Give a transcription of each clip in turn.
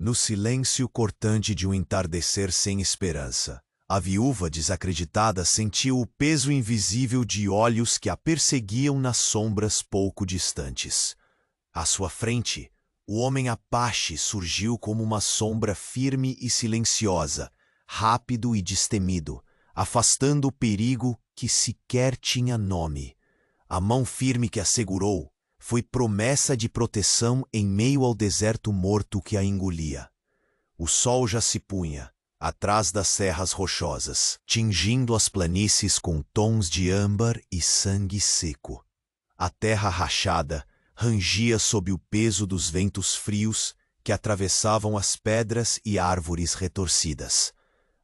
No silêncio cortante de um entardecer sem esperança, a viúva desacreditada sentiu o peso invisível de olhos que a perseguiam nas sombras pouco distantes. À sua frente, o homem Apache surgiu como uma sombra firme e silenciosa, rápido e destemido, afastando o perigo que sequer tinha nome. A mão firme que a segurou foi promessa de proteção em meio ao deserto morto que a engolia. O sol já se punha, atrás das serras rochosas, tingindo as planícies com tons de âmbar e sangue seco. A terra rachada rangia sob o peso dos ventos frios que atravessavam as pedras e árvores retorcidas.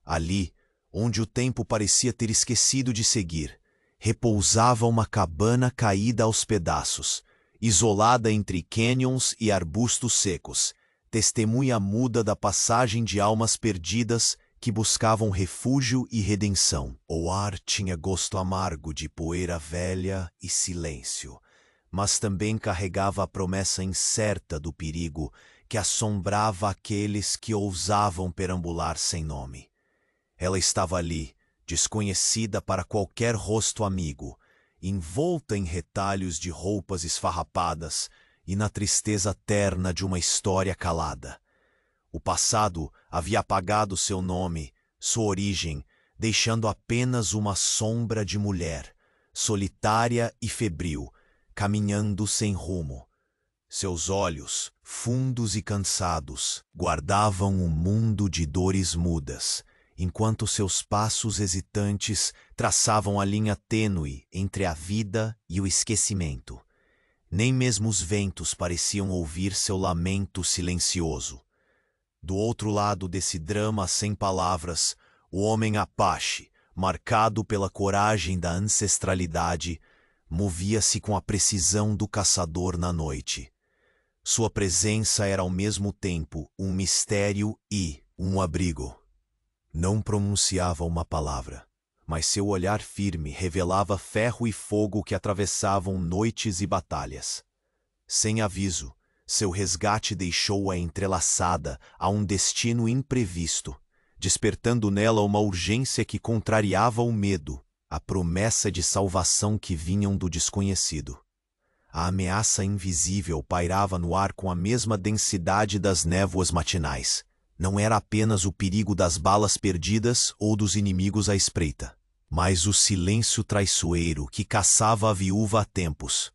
Ali, onde o tempo parecia ter esquecido de seguir, repousava uma cabana caída aos pedaços, isolada entre cânions e arbustos secos, testemunha muda da passagem de almas perdidas que buscavam refúgio e redenção. O ar tinha gosto amargo de poeira velha e silêncio, mas também carregava a promessa incerta do perigo que assombrava aqueles que ousavam perambular sem nome. Ela estava ali, desconhecida para qualquer rosto amigo, envolta em retalhos de roupas esfarrapadas e na tristeza terna de uma história calada. O passado havia apagado seu nome, sua origem, deixando apenas uma sombra de mulher, solitária e febril, caminhando sem rumo. Seus olhos, fundos e cansados, guardavam um mundo de dores mudas, enquanto seus passos hesitantes traçavam a linha tênue entre a vida e o esquecimento. Nem mesmo os ventos pareciam ouvir seu lamento silencioso. Do outro lado desse drama sem palavras, o homem Apache, marcado pela coragem da ancestralidade, movia-se com a precisão do caçador na noite. Sua presença era ao mesmo tempo um mistério e um abrigo. Não pronunciava uma palavra, mas seu olhar firme revelava ferro e fogo que atravessavam noites e batalhas. Sem aviso, seu resgate deixou-a entrelaçada a um destino imprevisto, despertando nela uma urgência que contrariava o medo, a promessa de salvação que vinham do desconhecido. A ameaça invisível pairava no ar com a mesma densidade das névoas matinais. Não era apenas o perigo das balas perdidas ou dos inimigos à espreita, mas o silêncio traiçoeiro que caçava a viúva há tempos.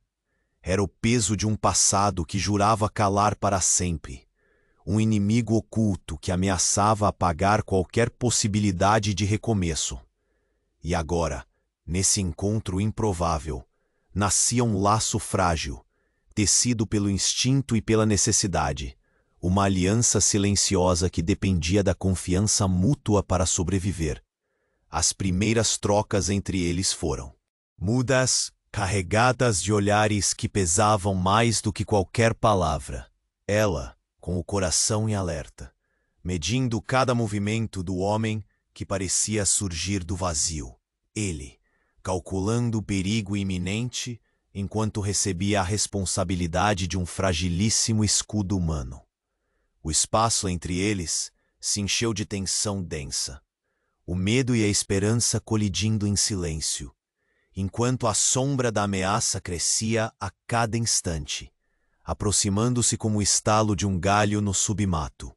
Era o peso de um passado que jurava calar para sempre, um inimigo oculto que ameaçava apagar qualquer possibilidade de recomeço. E agora, nesse encontro improvável, nascia um laço frágil, tecido pelo instinto e pela necessidade, uma aliança silenciosa que dependia da confiança mútua para sobreviver. As primeiras trocas entre eles foram mudas, carregadas de olhares que pesavam mais do que qualquer palavra. Ela, com o coração em alerta, medindo cada movimento do homem que parecia surgir do vazio. Ele, calculando o perigo iminente, enquanto recebia a responsabilidade de um fragilíssimo escudo humano. O espaço entre eles se encheu de tensão densa, o medo e a esperança colidindo em silêncio, enquanto a sombra da ameaça crescia a cada instante, aproximando-se como o estalo de um galho no submato.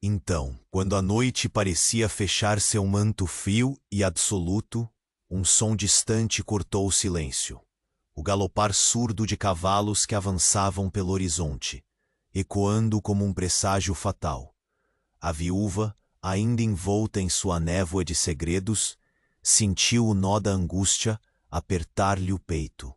Então, quando a noite parecia fechar seu manto frio e absoluto, um som distante cortou o silêncio, o galopar surdo de cavalos que avançavam pelo horizonte, ecoando como um presságio fatal. A viúva, ainda envolta em sua névoa de segredos, sentiu o nó da angústia apertar-lhe o peito.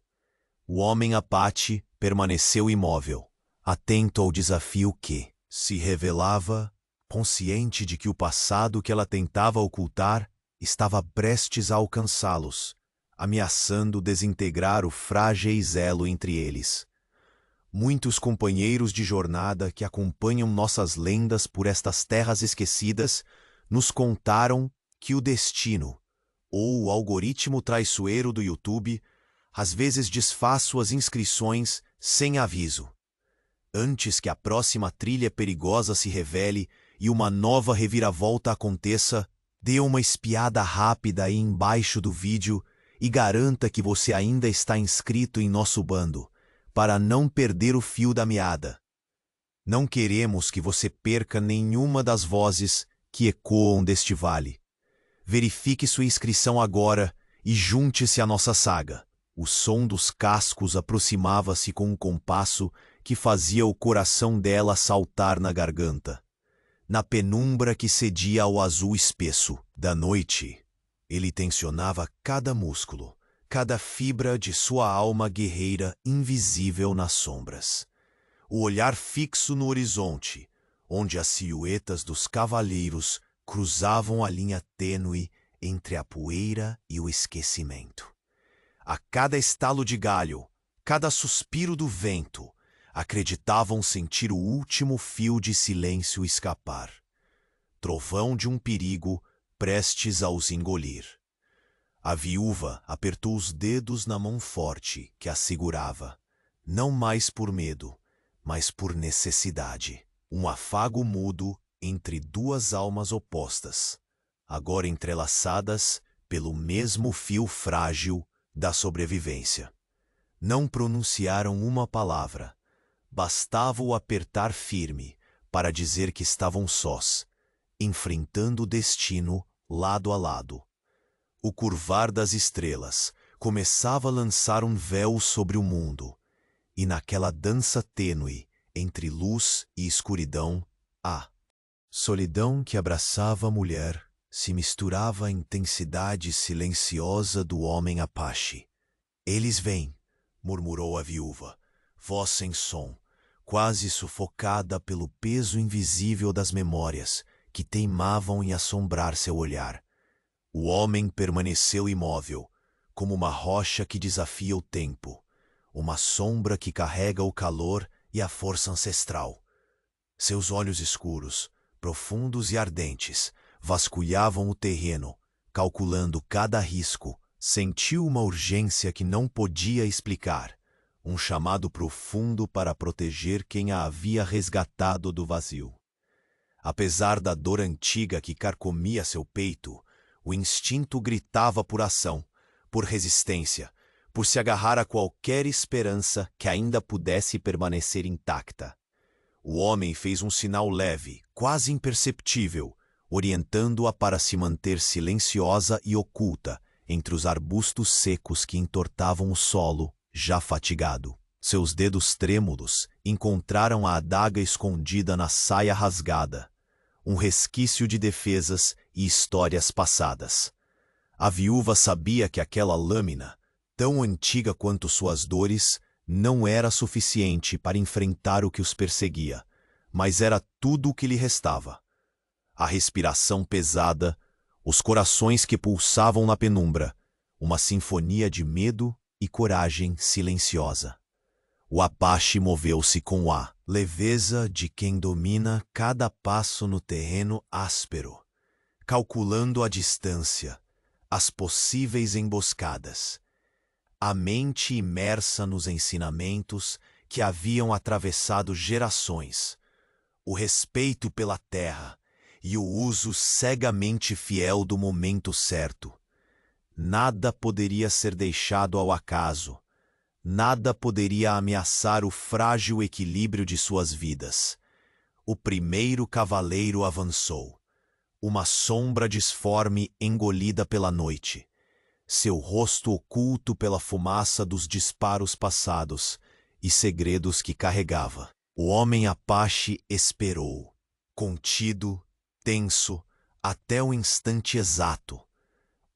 O homem Apache permaneceu imóvel, atento ao desafio que se revelava, consciente de que o passado que ela tentava ocultar estava prestes a alcançá-los, ameaçando desintegrar o frágil elo entre eles. Muitos companheiros de jornada que acompanham nossas lendas por estas terras esquecidas nos contaram que o destino, ou o algoritmo traiçoeiro do YouTube, às vezes desfaz suas inscrições sem aviso. Antes que a próxima trilha perigosa se revele e uma nova reviravolta aconteça, dê uma espiada rápida aí embaixo do vídeo e garanta que você ainda está inscrito em nosso bando, para não perder o fio da meada. Não queremos que você perca nenhuma das vozes que ecoam deste vale. Verifique sua inscrição agora e junte-se à nossa saga. O som dos cascos aproximava-se com um compasso que fazia o coração dela saltar na garganta. Na penumbra que cedia ao azul espesso da noite, ele tensionava cada músculo, cada fibra de sua alma guerreira invisível nas sombras. O olhar fixo no horizonte, onde as silhuetas dos cavaleiros cruzavam a linha tênue entre a poeira e o esquecimento. A cada estalo de galho, cada suspiro do vento, acreditavam sentir o último fio de silêncio escapar. Trovão de um perigo prestes a os engolir. A viúva apertou os dedos na mão forte que a segurava, não mais por medo, mas por necessidade. Um afago mudo entre duas almas opostas, agora entrelaçadas pelo mesmo fio frágil da sobrevivência. Não pronunciaram uma palavra. Bastava o apertar firme para dizer que estavam sós, enfrentando o destino lado a lado. O curvar das estrelas começava a lançar um véu sobre o mundo, e naquela dança tênue entre luz e escuridão, a solidão que abraçava a mulher se misturava à intensidade silenciosa do homem Apache. Eles vêm, murmurou a viúva, voz sem som, quase sufocada pelo peso invisível das memórias que teimavam em assombrar seu olhar. O homem permaneceu imóvel, como uma rocha que desafia o tempo, uma sombra que carrega o calor e a força ancestral. Seus olhos escuros, profundos e ardentes, vasculhavam o terreno, calculando cada risco. Sentiu uma urgência que não podia explicar, um chamado profundo para proteger quem a havia resgatado do vazio. Apesar da dor antiga que carcomia seu peito, o instinto gritava por ação, por resistência, por se agarrar a qualquer esperança que ainda pudesse permanecer intacta. O homem fez um sinal leve, quase imperceptível, orientando-a para se manter silenciosa e oculta entre os arbustos secos que entortavam o solo, já fatigado. Seus dedos trêmulos encontraram a adaga escondida na saia rasgada, um resquício de defesas e histórias passadas. A viúva sabia que aquela lâmina, tão antiga quanto suas dores, não era suficiente para enfrentar o que os perseguia, mas era tudo o que lhe restava. A respiração pesada, os corações que pulsavam na penumbra, uma sinfonia de medo e coragem silenciosa. O Apache moveu-se com a leveza de quem domina cada passo no terreno áspero, calculando a distância, as possíveis emboscadas. A mente imersa nos ensinamentos que haviam atravessado gerações, o respeito pela terra e o uso cegamente fiel do momento certo. Nada poderia ser deixado ao acaso. Nada poderia ameaçar o frágil equilíbrio de suas vidas. O primeiro cavaleiro avançou, uma sombra disforme engolida pela noite, seu rosto oculto pela fumaça dos disparos passados e segredos que carregava. O homem Apache esperou, contido, tenso, até o instante exato.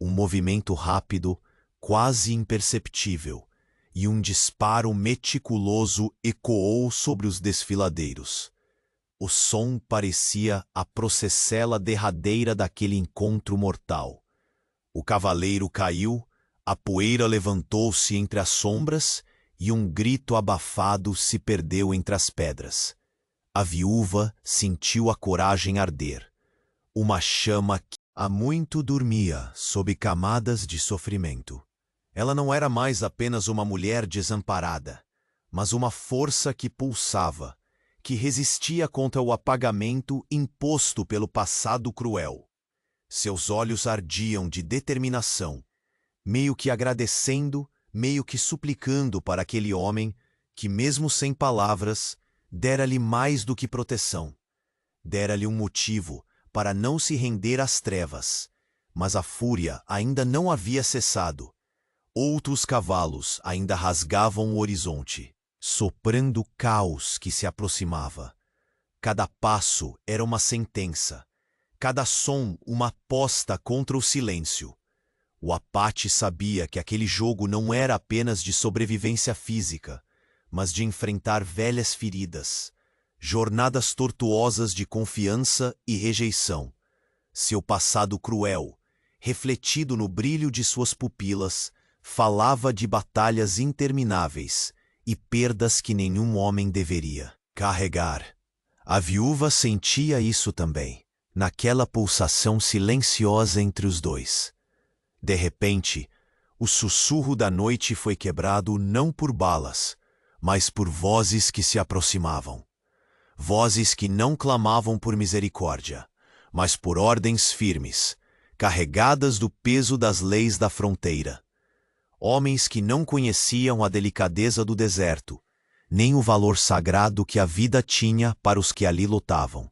Um movimento rápido, quase imperceptível, e um disparo meticuloso ecoou sobre os desfiladeiros. O som parecia a processela derradeira daquele encontro mortal. O cavaleiro caiu, a poeira levantou-se entre as sombras e um grito abafado se perdeu entre as pedras. A viúva sentiu a coragem arder. Uma chama que há muito dormia sob camadas de sofrimento. Ela não era mais apenas uma mulher desamparada, mas uma força que pulsava, que resistia contra o apagamento imposto pelo passado cruel. Seus olhos ardiam de determinação, meio que agradecendo, meio que suplicando para aquele homem que, mesmo sem palavras, dera-lhe mais do que proteção. Dera-lhe um motivo para não se render às trevas. Mas a fúria ainda não havia cessado. Outros cavalos ainda rasgavam o horizonte, soprando o caos que se aproximava. Cada passo era uma sentença, cada som uma aposta contra o silêncio. O Apache sabia que aquele jogo não era apenas de sobrevivência física, mas de enfrentar velhas feridas, jornadas tortuosas de confiança e rejeição. Seu passado cruel, refletido no brilho de suas pupilas, falava de batalhas intermináveis e perdas que nenhum homem deveria carregar. A viúva sentia isso também, naquela pulsação silenciosa entre os dois. De repente, o sussurro da noite foi quebrado não por balas, mas por vozes que se aproximavam. Vozes que não clamavam por misericórdia, mas por ordens firmes, carregadas do peso das leis da fronteira. Homens que não conheciam a delicadeza do deserto, nem o valor sagrado que a vida tinha para os que ali lutavam.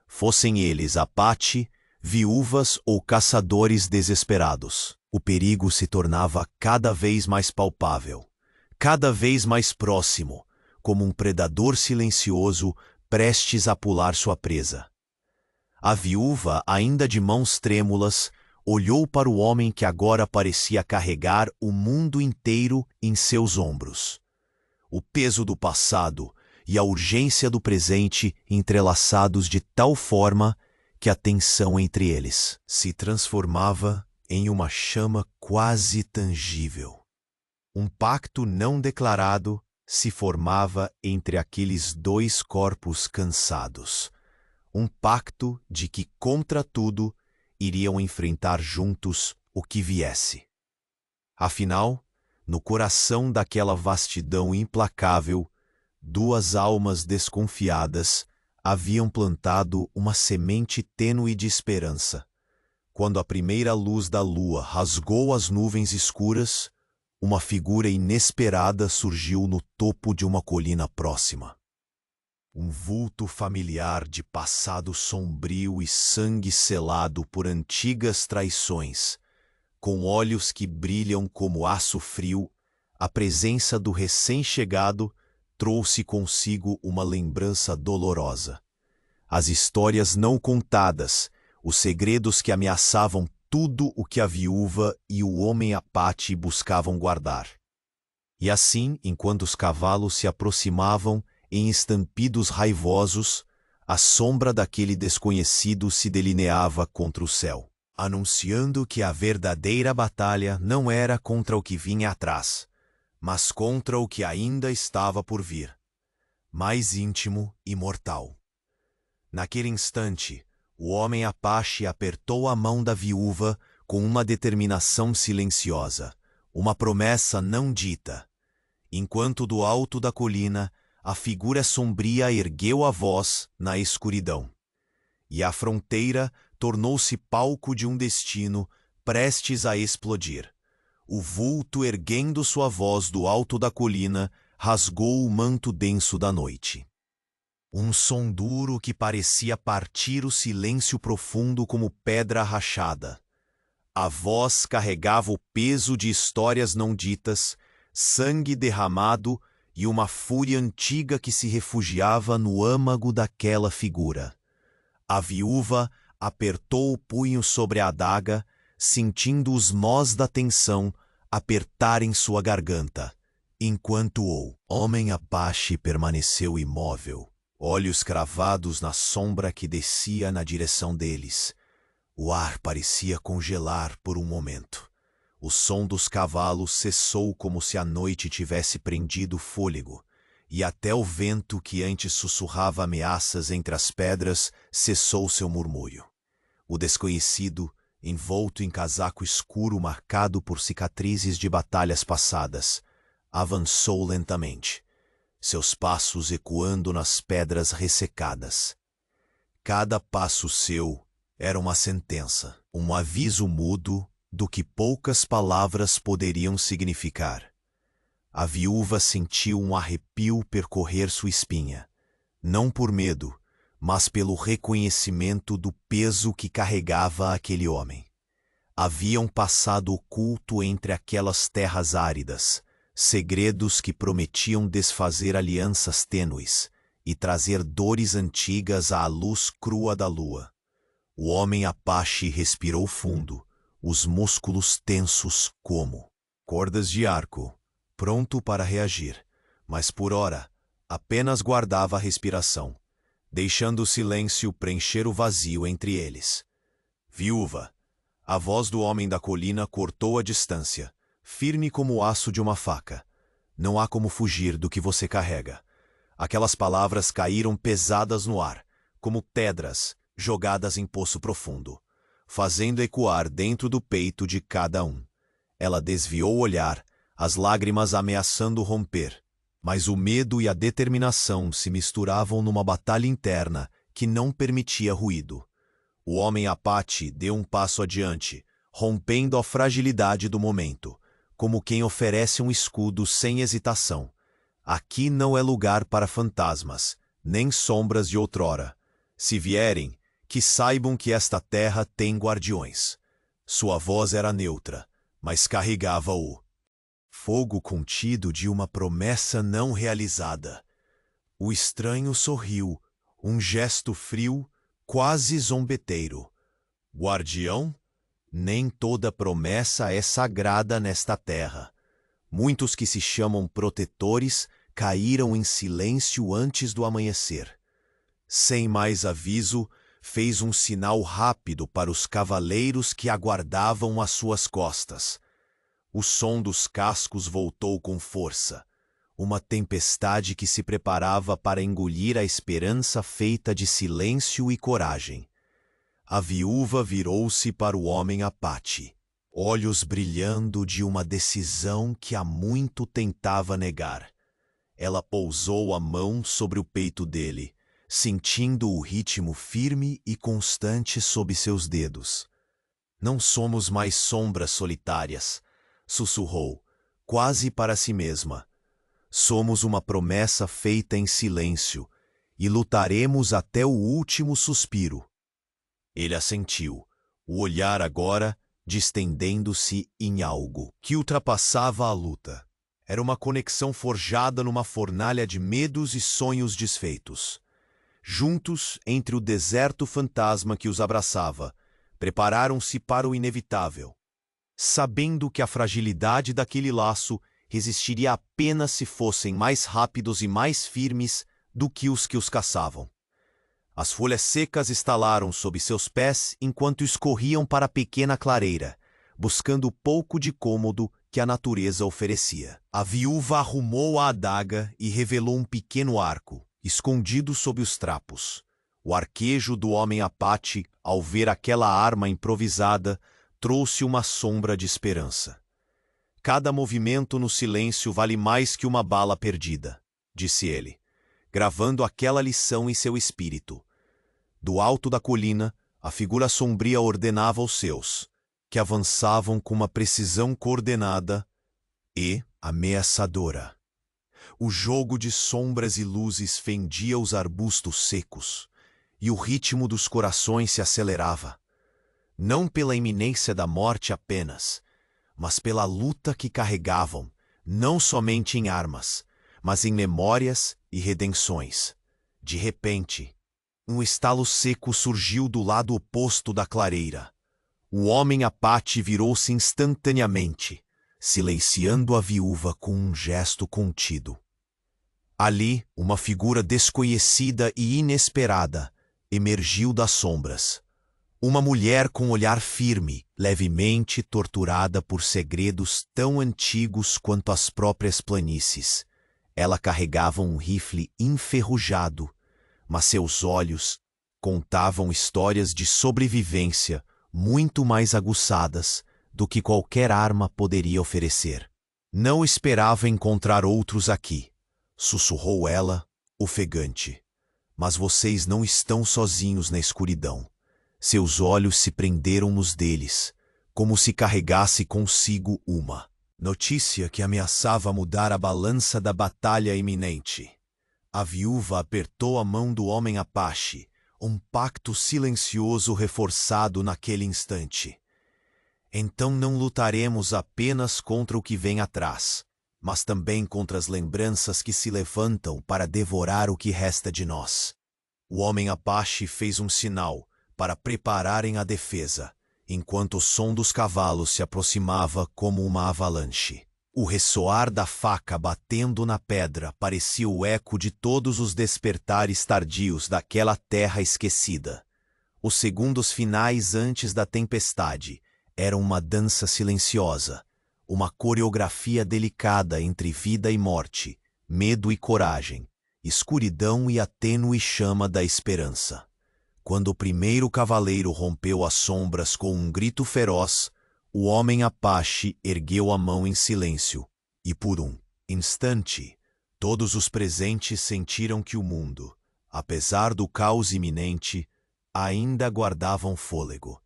Fossem eles Apache, viúvas ou caçadores desesperados. O perigo se tornava cada vez mais palpável, cada vez mais próximo, como um predador silencioso prestes a pular sua presa. A viúva, ainda de mãos trêmulas, olhou para o homem que agora parecia carregar o mundo inteiro em seus ombros. O peso do passado e a urgência do presente entrelaçados de tal forma que a tensão entre eles se transformava em uma chama quase tangível. Um pacto não declarado se formava entre aqueles dois corpos cansados. Um pacto de que, contra tudo, iriam enfrentar juntos o que viesse. Afinal, no coração daquela vastidão implacável, duas almas desconfiadas haviam plantado uma semente tênue de esperança. Quando a primeira luz da lua rasgou as nuvens escuras, uma figura inesperada surgiu no topo de uma colina próxima. Um vulto familiar de passado sombrio e sangue selado por antigas traições. Com olhos que brilham como aço frio, a presença do recém-chegado trouxe consigo uma lembrança dolorosa. As histórias não contadas, os segredos que ameaçavam tudo o que a viúva e o homem Apache buscavam guardar. E assim, enquanto os cavalos se aproximavam, em estampidos raivosos, a sombra daquele desconhecido se delineava contra o céu, anunciando que a verdadeira batalha não era contra o que vinha atrás, mas contra o que ainda estava por vir, mais íntimo e mortal. Naquele instante, o homem Apache apertou a mão da viúva com uma determinação silenciosa, uma promessa não dita, enquanto do alto da colina a figura sombria ergueu a voz na escuridão. E a fronteira tornou-se palco de um destino prestes a explodir. O vulto, erguendo sua voz do alto da colina, rasgou o manto denso da noite. Um som duro que parecia partir o silêncio profundo como pedra rachada. A voz carregava o peso de histórias não ditas, sangue derramado e uma fúria antiga que se refugiava no âmago daquela figura. A viúva apertou o punho sobre a adaga, sentindo os nós da tensão apertarem sua garganta, enquanto o homem Apache permaneceu imóvel, olhos cravados na sombra que descia na direção deles. O ar parecia congelar por um momento. O som dos cavalos cessou como se a noite tivesse prendido o fôlego, e até o vento que antes sussurrava ameaças entre as pedras cessou seu murmúrio. O desconhecido, envolto em casaco escuro marcado por cicatrizes de batalhas passadas, avançou lentamente. seus passos ecoando nas pedras ressecadas. Cada passo seu era uma sentença, um aviso mudo do que poucas palavras poderiam significar. A viúva sentiu um arrepio percorrer sua espinha, não por medo, mas pelo reconhecimento do peso que carregava aquele homem. Haviam passado oculto entre aquelas terras áridas, segredos que prometiam desfazer alianças tênues e trazer dores antigas à luz crua da lua. O homem Apache respirou fundo, os músculos tensos como cordas de arco, pronto para reagir, mas por ora apenas guardava a respiração, deixando o silêncio preencher o vazio entre eles. Viúva, a voz do homem da colina cortou a distância, firme como o aço de uma faca. Não há como fugir do que você carrega. Aquelas palavras caíram pesadas no ar, como pedras jogadas em poço profundo, fazendo ecoar dentro do peito de cada um. Ela desviou o olhar, as lágrimas ameaçando romper, mas o medo e a determinação se misturavam numa batalha interna que não permitia ruído. O homem Apache deu um passo adiante, rompendo a fragilidade do momento, como quem oferece um escudo sem hesitação. Aqui não é lugar para fantasmas, nem sombras de outrora. Se vierem, que saibam que esta terra tem guardiões. Sua voz era neutra, mas carregava o fogo contido de uma promessa não realizada. O estranho sorriu, um gesto frio, quase zombeteiro. Guardião? Nem toda promessa é sagrada nesta terra. Muitos que se chamam protetores caíram em silêncio antes do amanhecer. Sem mais aviso, fez um sinal rápido para os cavaleiros que aguardavam às suas costas. O som dos cascos voltou com força, uma tempestade que se preparava para engolir a esperança feita de silêncio e coragem. A viúva virou-se para o homem Apache, olhos brilhando de uma decisão que há muito tentava negar. Ela pousou a mão sobre o peito dele, sentindo o ritmo firme e constante sob seus dedos. Não somos mais sombras solitárias, sussurrou, quase para si mesma. Somos uma promessa feita em silêncio, e lutaremos até o último suspiro. Ele assentiu, o olhar agora distendendo-se em algo que ultrapassava a luta. Era uma conexão forjada numa fornalha de medos e sonhos desfeitos. Juntos, entre o deserto fantasma que os abraçava, prepararam-se para o inevitável, sabendo que a fragilidade daquele laço resistiria apenas se fossem mais rápidos e mais firmes do que os caçavam. As folhas secas estalaram sob seus pés enquanto escorriam para a pequena clareira, buscando o pouco de cômodo que a natureza oferecia. A viúva arrumou a adaga e revelou um pequeno arco, escondido sob os trapos. O arquejo do homem Apache, ao ver aquela arma improvisada, trouxe uma sombra de esperança. Cada movimento no silêncio vale mais que uma bala perdida, disse ele, gravando aquela lição em seu espírito. Do alto da colina, a figura sombria ordenava aos seus, que avançavam com uma precisão coordenada e ameaçadora. O jogo de sombras e luzes fendia os arbustos secos, e o ritmo dos corações se acelerava, não pela iminência da morte apenas, mas pela luta que carregavam, não somente em armas, mas em memórias e redenções. De repente, um estalo seco surgiu do lado oposto da clareira. O homem Apache virou-se instantaneamente, silenciando a viúva com um gesto contido. Ali, uma figura desconhecida e inesperada emergiu das sombras. Uma mulher com olhar firme, levemente torturada por segredos tão antigos quanto as próprias planícies. Ela carregava um rifle enferrujado, mas seus olhos contavam histórias de sobrevivência muito mais aguçadas do que qualquer arma poderia oferecer. Não esperava encontrar outros aqui. sussurrou ela, ofegante. Mas vocês não estão sozinhos na escuridão. Seus olhos se prenderam nos deles, como se carregasse consigo uma notícia que ameaçava mudar a balança da batalha iminente. A viúva apertou a mão do homem Apache, um pacto silencioso reforçado naquele instante. Então não lutaremos apenas contra o que vem atrás, mas também contra as lembranças que se levantam para devorar o que resta de nós. O homem Apache fez um sinal para prepararem a defesa, enquanto o som dos cavalos se aproximava como uma avalanche. O ressoar da faca batendo na pedra parecia o eco de todos os despertares tardios daquela terra esquecida. Os segundos finais antes da tempestade eram uma dança silenciosa, uma coreografia delicada entre vida e morte, medo e coragem, escuridão e a tênue chama da esperança. Quando o primeiro cavaleiro rompeu as sombras com um grito feroz, o homem Apache ergueu a mão em silêncio, e por um instante, todos os presentes sentiram que o mundo, apesar do caos iminente, ainda guardavam fôlego.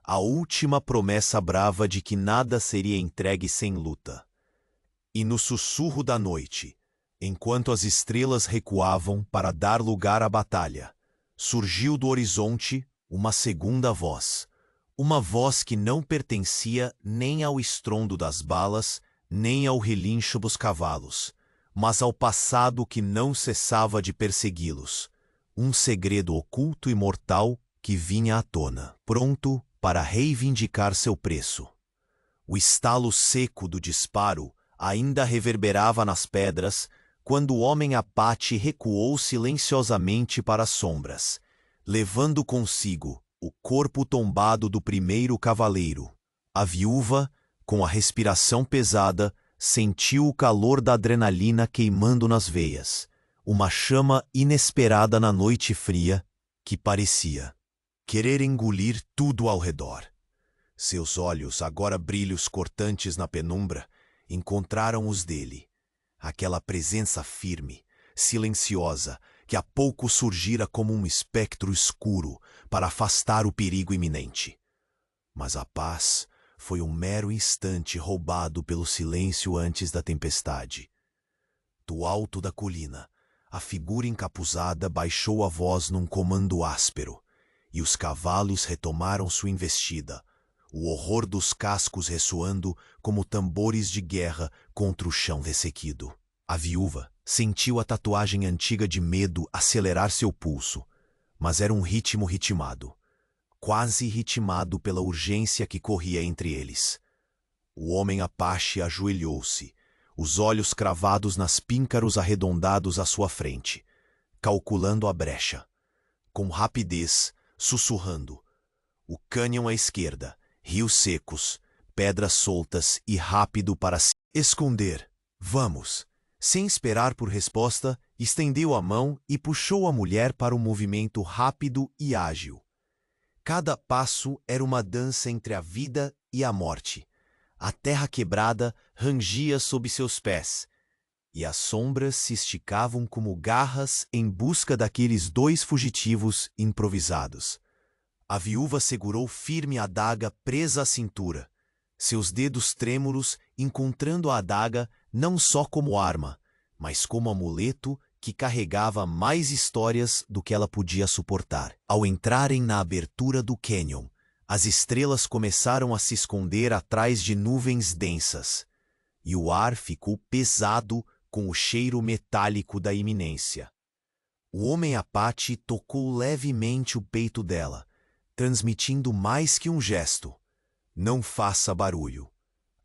A última promessa brava de que nada seria entregue sem luta. E no sussurro da noite, enquanto as estrelas recuavam para dar lugar à batalha, surgiu do horizonte uma segunda voz. Uma voz que não pertencia nem ao estrondo das balas, nem ao relincho dos cavalos, mas ao passado que não cessava de persegui-los. Um segredo oculto e mortal que vinha à tona, pronto para reivindicar seu preço. O estalo seco do disparo ainda reverberava nas pedras quando o homem Apache recuou silenciosamente para as sombras, levando consigo o corpo tombado do primeiro cavaleiro. A viúva, com a respiração pesada, sentiu o calor da adrenalina queimando nas veias, uma chama inesperada na noite fria que parecia querer engolir tudo ao redor. Seus olhos, agora brilhos cortantes na penumbra, encontraram os dele. Aquela presença firme, silenciosa, que há pouco surgira como um espectro escuro para afastar o perigo iminente. Mas a paz foi um mero instante roubado pelo silêncio antes da tempestade. Do alto da colina, a figura encapuzada baixou a voz num comando áspero, e os cavalos retomaram sua investida, o horror dos cascos ressoando como tambores de guerra contra o chão ressequido. A viúva sentiu a tatuagem antiga de medo acelerar seu pulso, mas era um ritmo ritmado, quase ritmado pela urgência que corria entre eles. O homem Apache ajoelhou-se, os olhos cravados nas píncaros arredondados à sua frente, calculando a brecha. Com rapidez, sussurrando. O cânion à esquerda, rios secos, pedras soltas e rápido para se esconder. Vamos! Sem esperar por resposta, estendeu a mão e puxou a mulher para um movimento rápido e ágil. Cada passo era uma dança entre a vida e a morte. A terra quebrada rangia sob seus pés, e as sombras se esticavam como garras em busca daqueles dois fugitivos improvisados. A viúva segurou firme a adaga presa à cintura, seus dedos trêmulos encontrando a adaga não só como arma, mas como amuleto que carregava mais histórias do que ela podia suportar. Ao entrarem na abertura do cânion, as estrelas começaram a se esconder atrás de nuvens densas, e o ar ficou pesado com o cheiro metálico da iminência. O homem Apache tocou levemente o peito dela, transmitindo mais que um gesto. Não faça barulho.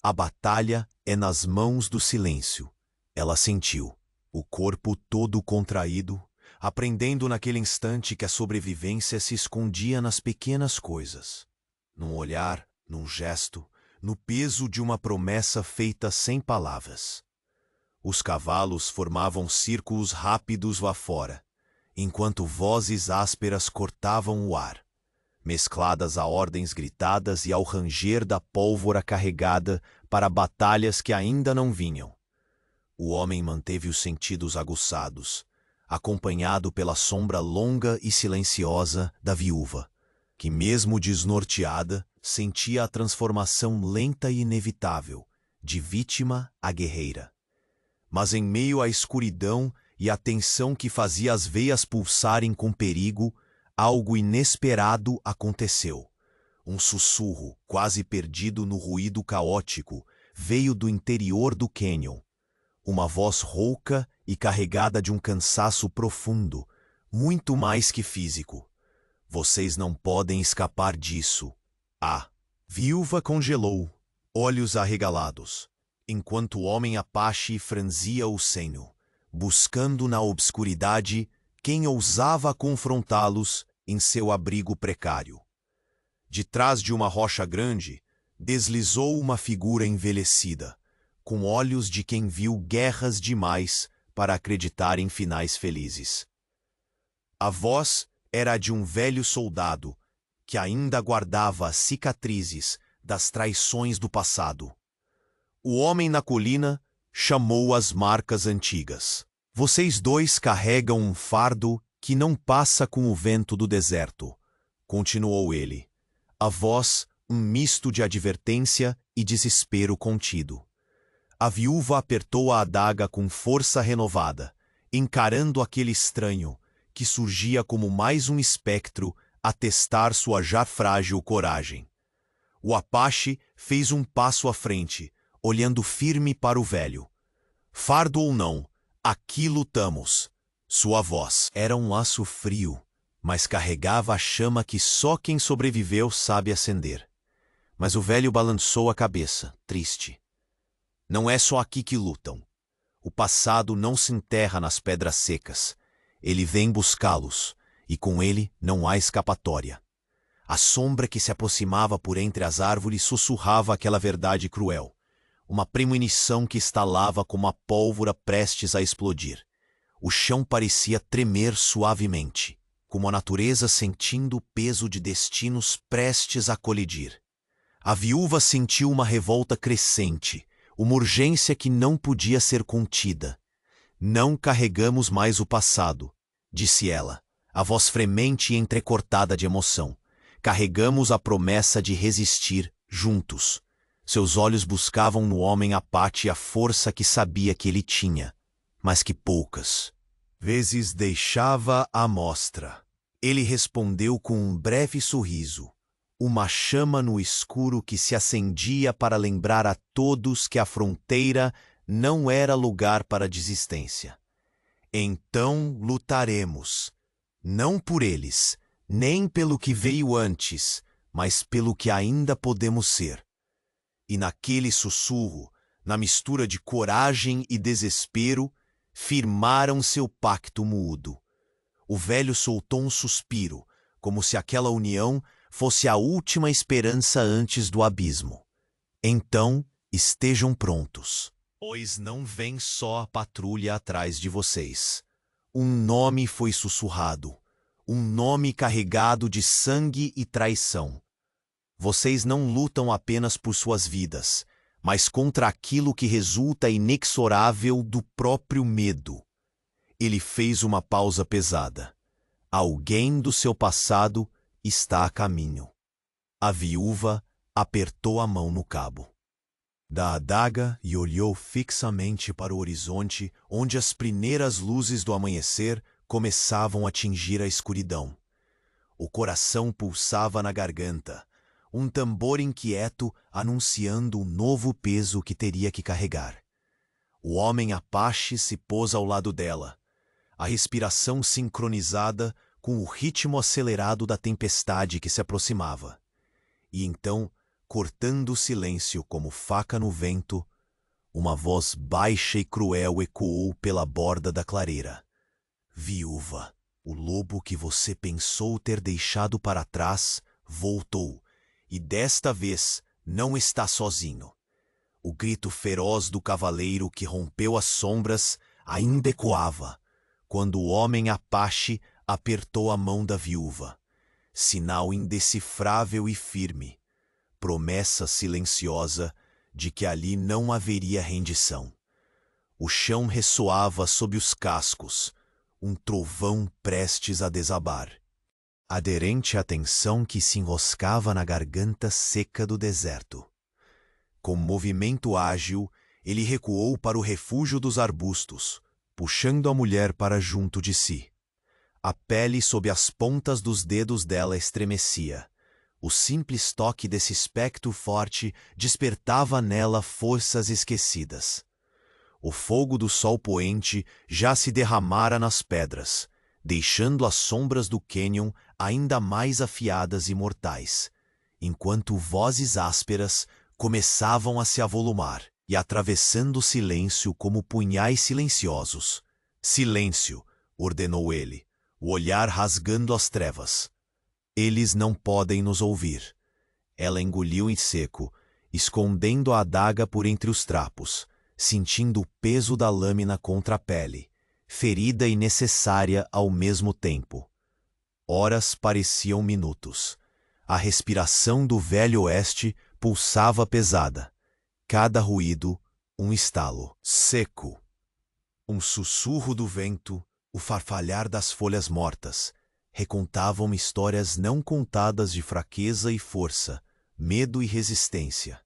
A batalha é nas mãos do silêncio. Ela sentiu, o corpo todo contraído, aprendendo naquele instante que a sobrevivência se escondia nas pequenas coisas. Num olhar, num gesto, no peso de uma promessa feita sem palavras. Os cavalos formavam círculos rápidos lá fora, enquanto vozes ásperas cortavam o ar, mescladas a ordens gritadas e ao ranger da pólvora carregada para batalhas que ainda não vinham. O homem manteve os sentidos aguçados, acompanhado pela sombra longa e silenciosa da viúva, que mesmo desnorteada, sentia a transformação lenta e inevitável, de vítima a guerreira. Mas em meio à escuridão e à tensão que fazia as veias pulsarem com perigo, algo inesperado aconteceu. Um sussurro, quase perdido no ruído caótico, veio do interior do cânion. Uma voz rouca e carregada de um cansaço profundo, muito mais que físico. Vocês não podem escapar disso. A viúva congelou, olhos arregalados, enquanto o homem Apache franzia o senho, buscando na obscuridade quem ousava confrontá-los em seu abrigo precário. De trás de uma rocha grande, deslizou uma figura envelhecida, com olhos de quem viu guerras demais para acreditar em finais felizes. A voz era a de um velho soldado que ainda guardava as cicatrizes das traições do passado. O homem na colina chamou as marcas antigas. Vocês dois carregam um fardo que não passa com o vento do deserto, continuou ele. A voz, um misto de advertência e desespero contido. A viúva apertou a adaga com força renovada, encarando aquele estranho, que surgia como mais um espectro a testar sua já frágil coragem. O Apache fez um passo à frente, olhando firme para o velho. Fardo ou não, aqui lutamos. Sua voz era um laço frio, mas carregava a chama que só quem sobreviveu sabe acender. Mas o velho balançou a cabeça, triste. Não é só aqui que lutam. O passado não se enterra nas pedras secas. Ele vem buscá-los, e com ele não há escapatória. A sombra que se aproximava por entre as árvores sussurrava aquela verdade cruel. Uma premonição que estalava como a pólvora prestes a explodir. O chão parecia tremer suavemente, como a natureza sentindo o peso de destinos prestes a colidir. A viúva sentiu uma revolta crescente, uma urgência que não podia ser contida. Não carregamos mais o passado, disse ela, a voz fremente e entrecortada de emoção. Carregamos a promessa de resistir juntos. Seus olhos buscavam no homem Apache a força que sabia que ele tinha, mas que poucas vezes deixava à mostra. Ele respondeu com um breve sorriso, uma chama no escuro que se acendia para lembrar a todos que a fronteira não era lugar para desistência. Então lutaremos, não por eles, nem pelo que veio antes, mas pelo que ainda podemos ser. E naquele sussurro, na mistura de coragem e desespero, firmaram seu pacto mudo. O velho soltou um suspiro, como se aquela união fosse a última esperança antes do abismo. Então, estejam prontos, pois não vem só a patrulha atrás de vocês. Um nome foi sussurrado, um nome carregado de sangue e traição. Vocês não lutam apenas por suas vidas, mas contra aquilo que resulta inexorável do próprio medo. Ele fez uma pausa pesada. Alguém do seu passado está a caminho. A viúva apertou a mão no cabo da adaga e olhou fixamente para o horizonte, onde as primeiras luzes do amanhecer começavam a tingir a escuridão. O coração pulsava na garganta, um tambor inquieto anunciando o novo peso que teria que carregar. O homem Apache se pôs ao lado dela, a respiração sincronizada com o ritmo acelerado da tempestade que se aproximava. E então, cortando o silêncio como faca no vento, uma voz baixa e cruel ecoou pela borda da clareira. Viúva, o lobo que você pensou ter deixado para trás voltou, e desta vez não está sozinho. O grito feroz do cavaleiro que rompeu as sombras ainda ecoava, quando o homem Apache apertou a mão da viúva, sinal indecifrável e firme, promessa silenciosa de que ali não haveria rendição. O chão ressoava sob os cascos, um trovão prestes a desabar, aderente à tensão que se enroscava na garganta seca do deserto. Com movimento ágil, ele recuou para o refúgio dos arbustos, puxando a mulher para junto de si. A pele sob as pontas dos dedos dela estremecia. O simples toque desse espectro forte despertava nela forças esquecidas. O fogo do sol poente já se derramara nas pedras, deixando as sombras do cânion ainda mais afiadas e mortais, enquanto vozes ásperas começavam a se avolumar e atravessando o silêncio como punhais silenciosos. Silêncio, ordenou ele, o olhar rasgando as trevas. Eles não podem nos ouvir. Ela engoliu em seco, escondendo a adaga por entre os trapos, sentindo o peso da lâmina contra a pele, ferida e necessária ao mesmo tempo. Horas pareciam minutos. A respiração do velho oeste pulsava pesada. Cada ruído, um estalo seco. Um sussurro do vento, o farfalhar das folhas mortas, recontavam histórias não contadas de fraqueza e força, medo e resistência.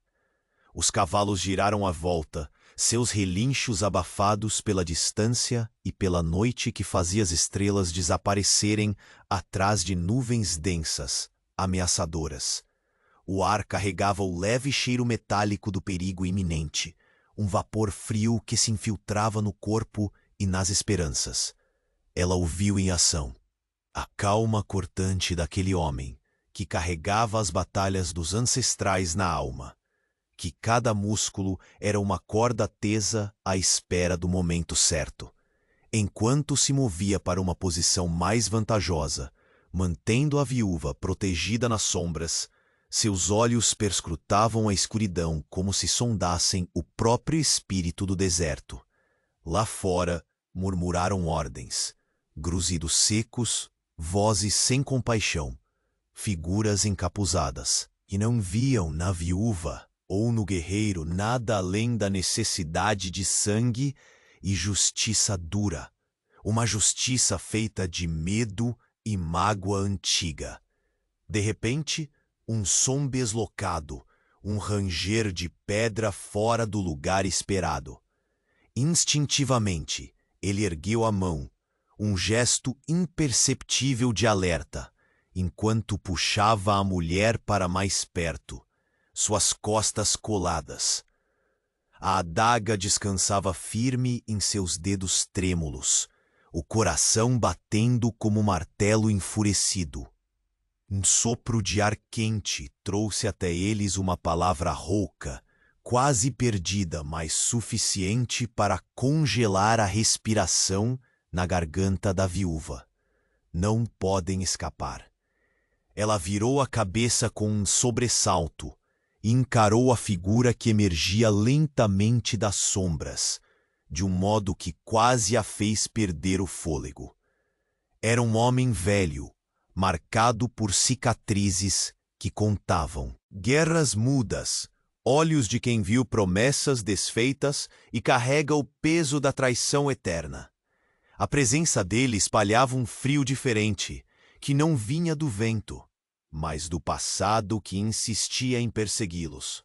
Os cavalos giraram à volta, seus relinchos abafados pela distância e pela noite que fazia as estrelas desaparecerem atrás de nuvens densas, ameaçadoras. O ar carregava o leve cheiro metálico do perigo iminente, um vapor frio que se infiltrava no corpo e nas esperanças. Ela o viu em ação. A calma cortante daquele homem, que carregava as batalhas dos ancestrais na alma, que cada músculo era uma corda tesa à espera do momento certo, enquanto se movia para uma posição mais vantajosa, mantendo a viúva protegida nas sombras. Seus olhos perscrutavam a escuridão como se sondassem o próprio espírito do deserto. Lá fora, murmuraram ordens, gruzidos secos, vozes sem compaixão, figuras encapuzadas, e não viam na viúva ou no guerreiro nada além da necessidade de sangue e justiça dura, uma justiça feita de medo e mágoa antiga. De repente, um som deslocado, um ranger de pedra fora do lugar esperado. Instintivamente, ele ergueu a mão, um gesto imperceptível de alerta, enquanto puxava a mulher para mais perto, suas costas coladas. A adaga descansava firme em seus dedos trêmulos, o coração batendo como um martelo enfurecido. Um sopro de ar quente trouxe até eles uma palavra rouca, quase perdida, mas suficiente para congelar a respiração na garganta da viúva. Não podem escapar. Ela virou a cabeça com um sobressalto e encarou a figura que emergia lentamente das sombras, de um modo que quase a fez perder o fôlego. Era um homem velho, marcado por cicatrizes que contavam. Guerras mudas, olhos de quem viu promessas desfeitas e carrega o peso da traição eterna. A presença dele espalhava um frio diferente, que não vinha do vento, mas do passado que insistia em persegui-los.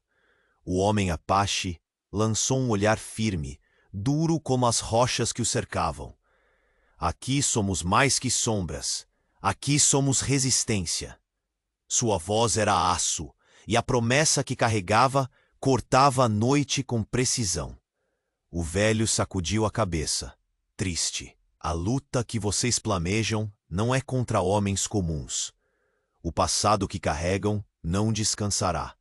O homem Apache lançou um olhar firme, duro como as rochas que o cercavam. Aqui somos mais que sombras. Aqui somos resistência. Sua voz era aço, e a promessa que carregava cortava a noite com precisão. O velho sacudiu a cabeça, triste. A luta que vocês planejam não é contra homens comuns. O passado que carregam não descansará.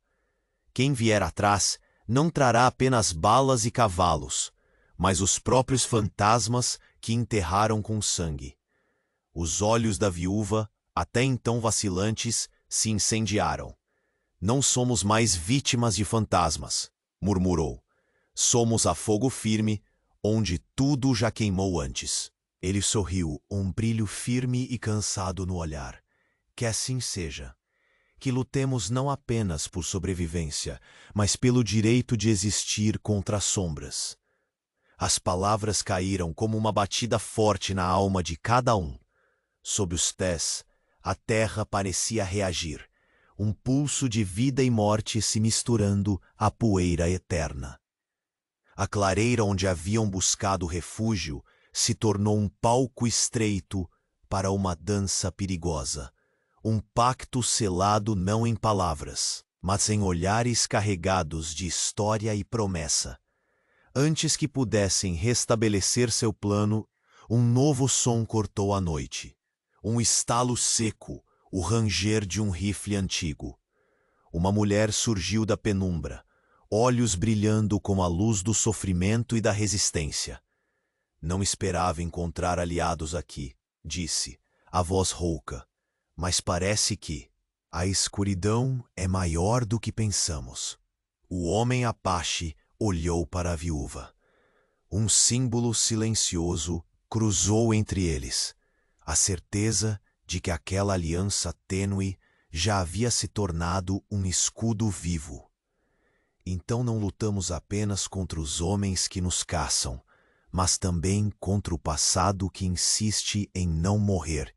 Quem vier atrás não trará apenas balas e cavalos, mas os próprios fantasmas que enterraram com sangue. Os olhos da viúva, até então vacilantes, se incendiaram. Não somos mais vítimas de fantasmas, murmurou. Somos a fogo firme, onde tudo já queimou antes. Ele sorriu, um brilho firme e cansado no olhar. Que assim seja. Que lutemos não apenas por sobrevivência, mas pelo direito de existir contra as sombras. As palavras caíram como uma batida forte na alma de cada um. Sob os pés, a terra parecia reagir, um pulso de vida e morte se misturando à poeira eterna. A clareira onde haviam buscado refúgio se tornou um palco estreito para uma dança perigosa, um pacto selado não em palavras, mas em olhares carregados de história e promessa. Antes que pudessem restabelecer seu plano, um novo som cortou a noite. Um estalo seco, o ranger de um rifle antigo. Uma mulher surgiu da penumbra, olhos brilhando com a luz do sofrimento e da resistência. Não esperava encontrar aliados aqui, disse, a voz rouca, mas parece que a escuridão é maior do que pensamos. O homem Apache olhou para a viúva. Um símbolo silencioso cruzou entre eles, a certeza de que aquela aliança tênue já havia se tornado um escudo vivo. Então não lutamos apenas contra os homens que nos caçam, mas também contra o passado que insiste em não morrer,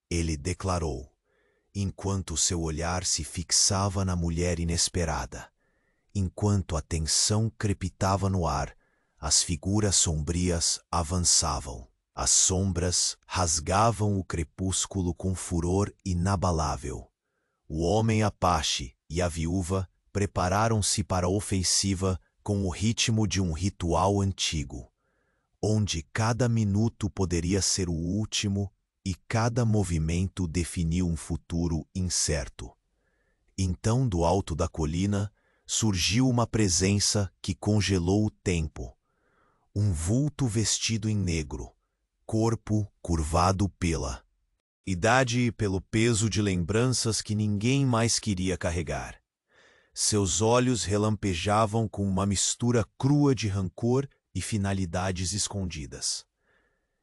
ele declarou, enquanto seu olhar se fixava na mulher inesperada. Enquanto a tensão crepitava no ar, as figuras sombrias avançavam. As sombras rasgavam o crepúsculo com furor inabalável. O homem Apache e a viúva prepararam-se para a ofensiva com o ritmo de um ritual antigo, onde cada minuto poderia ser o último e cada movimento definiu um futuro incerto. Então, do alto da colina, surgiu uma presença que congelou o tempo. Um vulto vestido em negro, corpo curvado pela idade e pelo peso de lembranças que ninguém mais queria carregar. Seus olhos relampejavam com uma mistura crua de rancor e finalidades escondidas.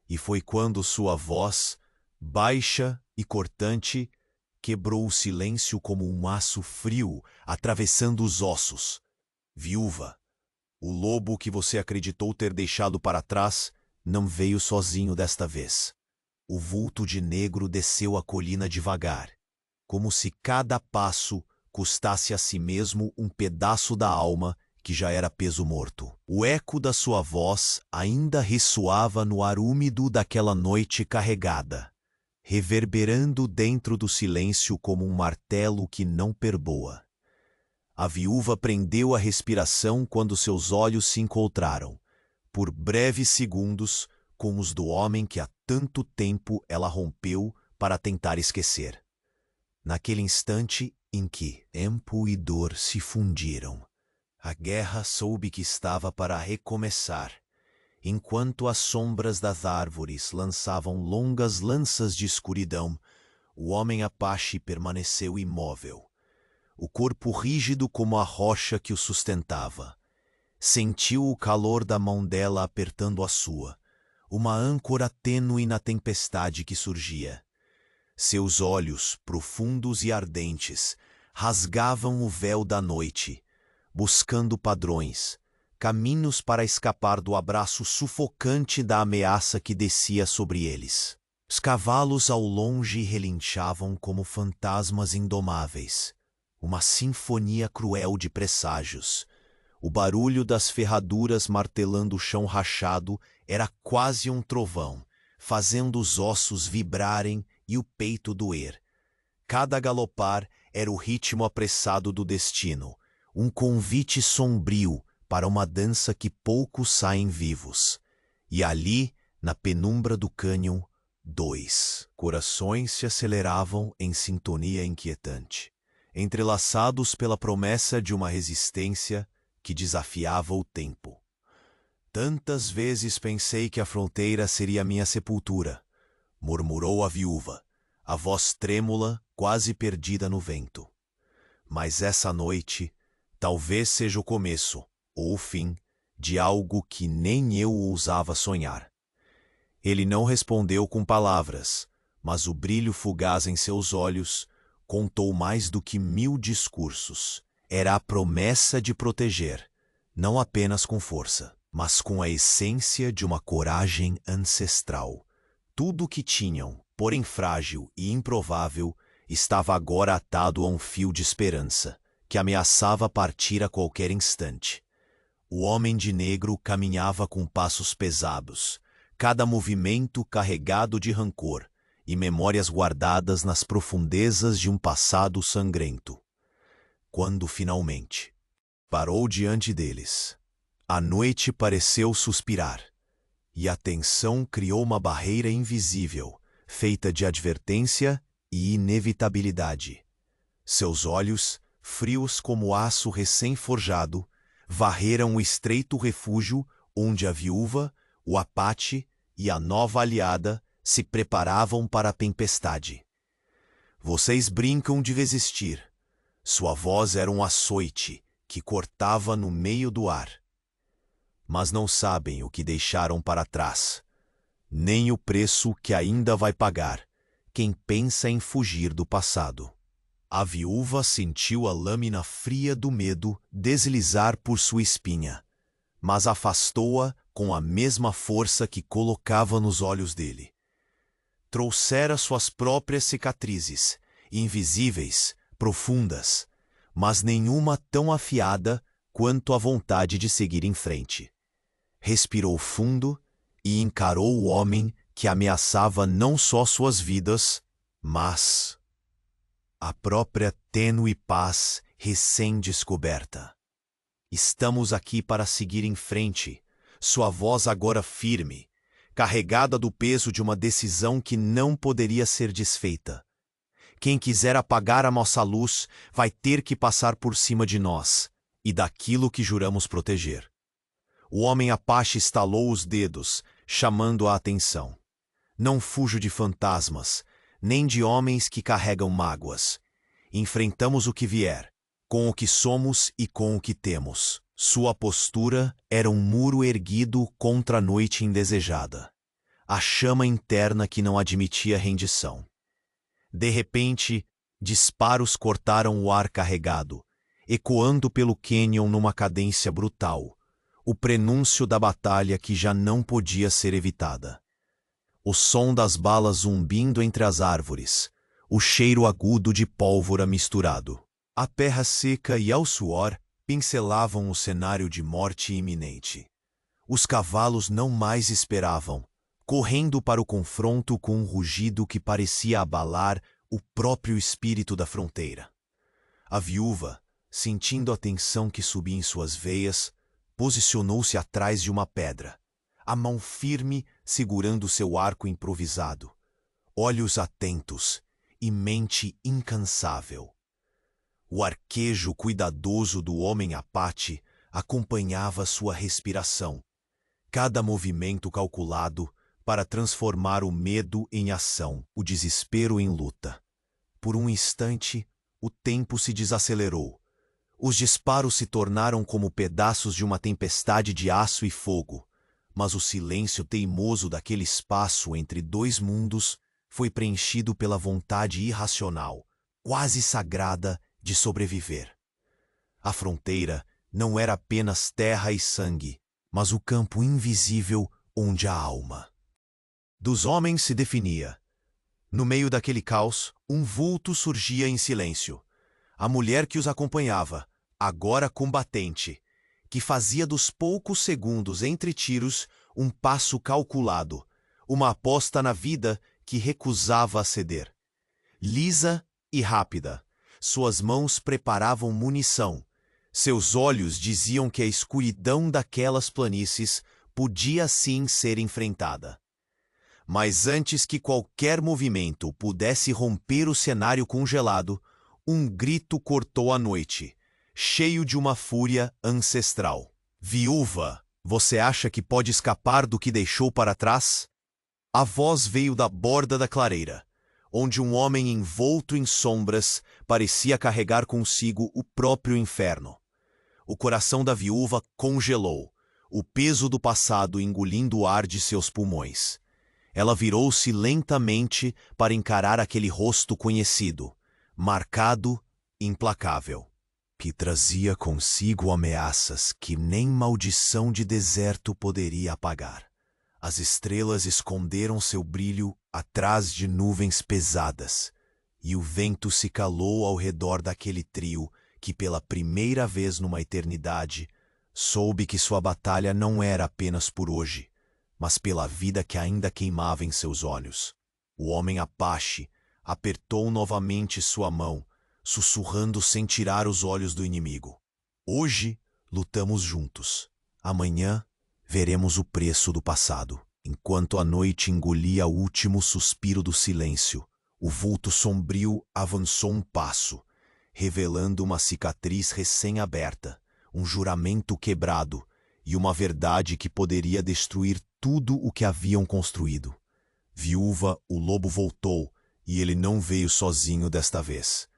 E foi quando sua voz, baixa e cortante, quebrou o silêncio como um aço frio atravessando os ossos. Viúva, o lobo que você acreditou ter deixado para trás não veio sozinho desta vez. O vulto de negro desceu a colina devagar, como se cada passo custasse a si mesmo um pedaço da alma que já era peso morto. O eco da sua voz ainda ressoava no ar úmido daquela noite carregada, reverberando dentro do silêncio como um martelo que não perdoa. A viúva prendeu a respiração quando seus olhos se encontraram, por breves segundos, com os do homem que há tanto tempo ela rompeu para tentar esquecer. Naquele instante em que tempo e dor se fundiram, a guerra soube que estava para recomeçar. Enquanto as sombras das árvores lançavam longas lanças de escuridão, o homem Apache permaneceu imóvel, o corpo rígido como a rocha que o sustentava. Sentiu o calor da mão dela apertando a sua, uma âncora tênue na tempestade que surgia. Seus olhos, profundos e ardentes, rasgavam o véu da noite, buscando padrões, caminhos para escapar do abraço sufocante da ameaça que descia sobre eles. Os cavalos ao longe relinchavam como fantasmas indomáveis, uma sinfonia cruel de presságios. O barulho das ferraduras martelando o chão rachado era quase um trovão, fazendo os ossos vibrarem e o peito doer. Cada galopar era o ritmo apressado do destino, um convite sombrio para uma dança que poucos saem vivos. E ali, na penumbra do cânion, dois corações se aceleravam em sintonia inquietante, entrelaçados pela promessa de uma resistência que desafiava o tempo. Tantas vezes pensei que a fronteira seria minha sepultura, murmurou a viúva, a voz trêmula, quase perdida no vento. Mas essa noite talvez seja o começo, ou o fim, de algo que nem eu ousava sonhar. Ele não respondeu com palavras, mas o brilho fugaz em seus olhos contou mais do que 1000 discursos. Era a promessa de proteger, não apenas com força, mas com a essência de uma coragem ancestral. Tudo o que tinham, porém frágil e improvável, estava agora atado a um fio de esperança, que ameaçava partir a qualquer instante. O homem de negro caminhava com passos pesados, cada movimento carregado de rancor e memórias guardadas nas profundezas de um passado sangrento. Quando, finalmente, parou diante deles, a noite pareceu suspirar, e a tensão criou uma barreira invisível, feita de advertência e inevitabilidade. Seus olhos, frios como aço recém-forjado, varreram o estreito refúgio onde a viúva, o Apache e a nova aliada se preparavam para a tempestade. Vocês brincam de resistir. Sua voz era um açoite que cortava no meio do ar. Mas não sabem o que deixaram para trás, nem o preço que ainda vai pagar quem pensa em fugir do passado. A viúva sentiu a lâmina fria do medo deslizar por sua espinha, mas afastou-a com a mesma força que colocava nos olhos dele. Trouxera suas próprias cicatrizes, invisíveis, profundas, mas nenhuma tão afiada quanto a vontade de seguir em frente. Respirou fundo e encarou o homem que ameaçava não só suas vidas, mas a própria tênue paz recém-descoberta. Estamos aqui para seguir em frente, sua voz agora firme, carregada do peso de uma decisão que não poderia ser desfeita. Quem quiser apagar a nossa luz vai ter que passar por cima de nós e daquilo que juramos proteger. O homem Apache estalou os dedos, chamando a atenção. Não fujo de fantasmas, nem de homens que carregam mágoas. Enfrentamos o que vier, com o que somos e com o que temos. Sua postura era um muro erguido contra a noite indesejada, a chama interna que não admitia rendição. De repente, disparos cortaram o ar carregado, ecoando pelo cânion numa cadência brutal, o prenúncio da batalha que já não podia ser evitada. O som das balas zumbindo entre as árvores, o cheiro agudo de pólvora misturado. A terra seca e ao suor pincelavam o cenário de morte iminente. Os cavalos não mais esperavam, correndo para o confronto com um rugido que parecia abalar o próprio espírito da fronteira. A viúva, sentindo a tensão que subia em suas veias, posicionou-se atrás de uma pedra, a mão firme segurando seu arco improvisado, olhos atentos e mente incansável. O arquejo cuidadoso do homem Apache acompanhava sua respiração, cada movimento calculado para transformar o medo em ação, o desespero em luta. Por um instante, o tempo se desacelerou. Os disparos se tornaram como pedaços de uma tempestade de aço e fogo, mas o silêncio teimoso daquele espaço entre dois mundos foi preenchido pela vontade irracional, quase sagrada, de sobreviver. A fronteira não era apenas terra e sangue, mas o campo invisível onde a alma dos homens se definia. No meio daquele caos, um vulto surgia em silêncio. A mulher que os acompanhava, agora combatente, que fazia dos poucos segundos entre tiros um passo calculado, uma aposta na vida que recusava a ceder. Lisa e rápida, suas mãos preparavam munição. Seus olhos diziam que a escuridão daquelas planícies podia sim ser enfrentada. Mas antes que qualquer movimento pudesse romper o cenário congelado, um grito cortou a noite, cheio de uma fúria ancestral. Viúva, você acha que pode escapar do que deixou para trás? A voz veio da borda da clareira, onde um homem envolto em sombras parecia carregar consigo o próprio inferno. O coração da viúva congelou, o peso do passado engolindo o ar de seus pulmões. Ela virou-se lentamente para encarar aquele rosto conhecido, marcado, implacável. que trazia consigo ameaças que nem maldição de deserto poderia apagar. As estrelas esconderam seu brilho atrás de nuvens pesadas, e o vento se calou ao redor daquele trio que, pela primeira vez numa eternidade, soube que sua batalha não era apenas por hoje, mas pela vida que ainda queimava em seus olhos. O homem Apache apertou novamente sua mão, sussurrando sem tirar os olhos do inimigo. Hoje lutamos juntos. Amanhã veremos o preço do passado. Enquanto a noite engolia o último suspiro do silêncio, o vulto sombrio avançou um passo, revelando uma cicatriz recém-aberta, um juramento quebrado e uma verdade que poderia destruir tudo o que haviam construído. Viúva, o lobo voltou, e ele não veio sozinho desta vez.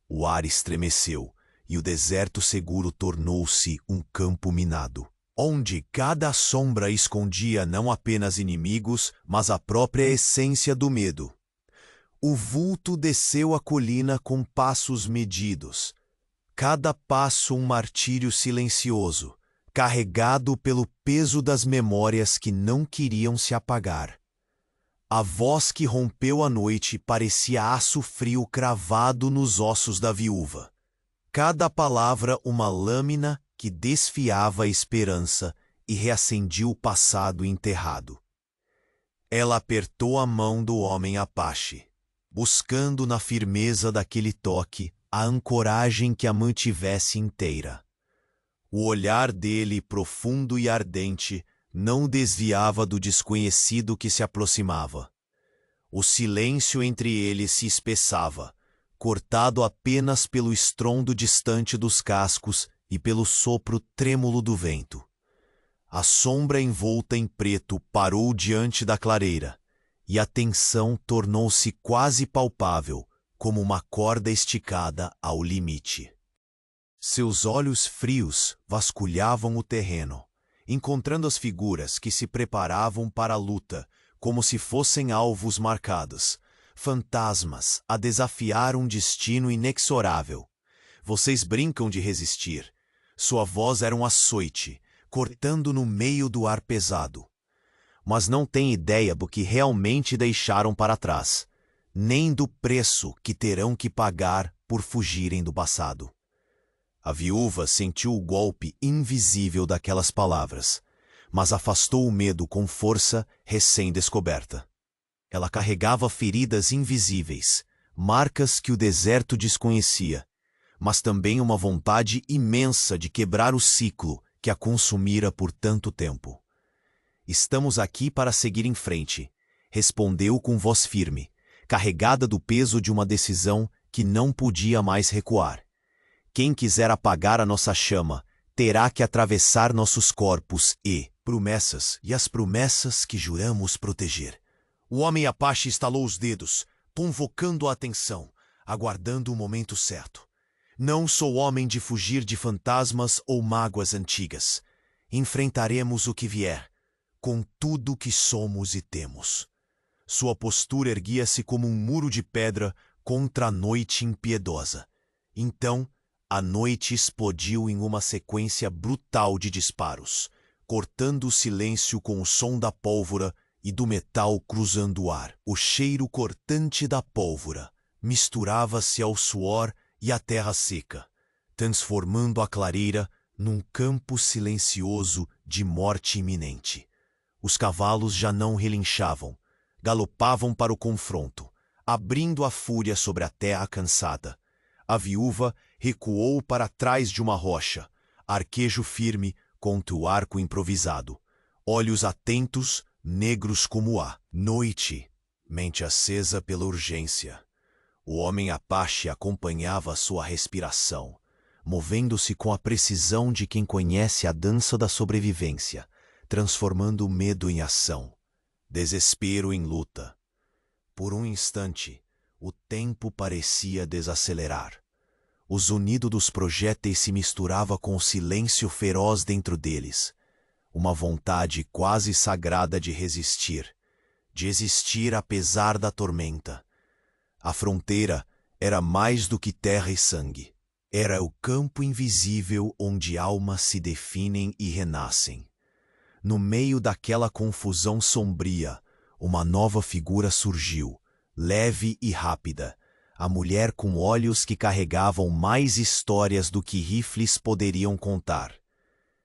O ar estremeceu, e o deserto seguro tornou-se um campo minado, onde cada sombra escondia não apenas inimigos, mas a própria essência do medo. O vulto desceu a colina com passos medidos, cada passo um martírio silencioso, carregado pelo peso das memórias que não queriam se apagar. A voz que rompeu a noite parecia aço frio cravado nos ossos da viúva. Cada palavra uma lâmina que desfiava a esperança e reacendia o passado enterrado. Ela apertou a mão do homem Apache, buscando na firmeza daquele toque a ancoragem que a mantivesse inteira. O olhar dele, profundo e ardente, não desviava do desconhecido que se aproximava. O silêncio entre eles se espessava, cortado apenas pelo estrondo distante dos cascos e pelo sopro trêmulo do vento. A sombra envolta em preto parou diante da clareira, e a tensão tornou-se quase palpável, como uma corda esticada ao limite. Seus olhos frios vasculhavam o terreno, encontrando as figuras que se preparavam para a luta, como se fossem alvos marcados, fantasmas a desafiar um destino inexorável. Vocês brincam de resistir. Sua voz era um açoite, cortando no meio do ar pesado. Mas não têm ideia do que realmente deixaram para trás, nem do preço que terão que pagar por fugirem do passado. A viúva sentiu o golpe invisível daquelas palavras, mas afastou o medo com força recém-descoberta. Ela carregava feridas invisíveis, marcas que o deserto desconhecia, mas também uma vontade imensa de quebrar o ciclo que a consumira por tanto tempo. Estamos aqui para seguir em frente, respondeu com voz firme, carregada do peso de uma decisão que não podia mais recuar. Quem quiser apagar a nossa chama, terá que atravessar nossos corpos e as promessas que juramos proteger. O homem Apache estalou os dedos, convocando a atenção, aguardando o momento certo. Não sou homem de fugir de fantasmas ou mágoas antigas. Enfrentaremos o que vier, com tudo o que somos e temos. Sua postura erguia-se como um muro de pedra contra a noite impiedosa. Então, a noite explodiu em uma sequência brutal de disparos, cortando o silêncio com o som da pólvora e do metal cruzando o ar. O cheiro cortante da pólvora misturava-se ao suor e à terra seca, transformando a clareira num campo silencioso de morte iminente. Os cavalos já não relinchavam, galopavam para o confronto, abrindo a fúria sobre a terra cansada. A viúva recuou para trás de uma rocha, arquejo firme contra o arco improvisado, olhos atentos, negros como a noite, mente acesa pela urgência. O homem Apache acompanhava sua respiração, movendo-se com a precisão de quem conhece a dança da sobrevivência, transformando o medo em ação, desespero em luta. Por um instante, o tempo parecia desacelerar. O zunido dos projéteis se misturava com o silêncio feroz dentro deles, uma vontade quase sagrada de resistir, de existir apesar da tormenta. A fronteira era mais do que terra e sangue. Era o campo invisível onde almas se definem e renascem. No meio daquela confusão sombria, uma nova figura surgiu, leve e rápida, a mulher com olhos que carregavam mais histórias do que rifles poderiam contar.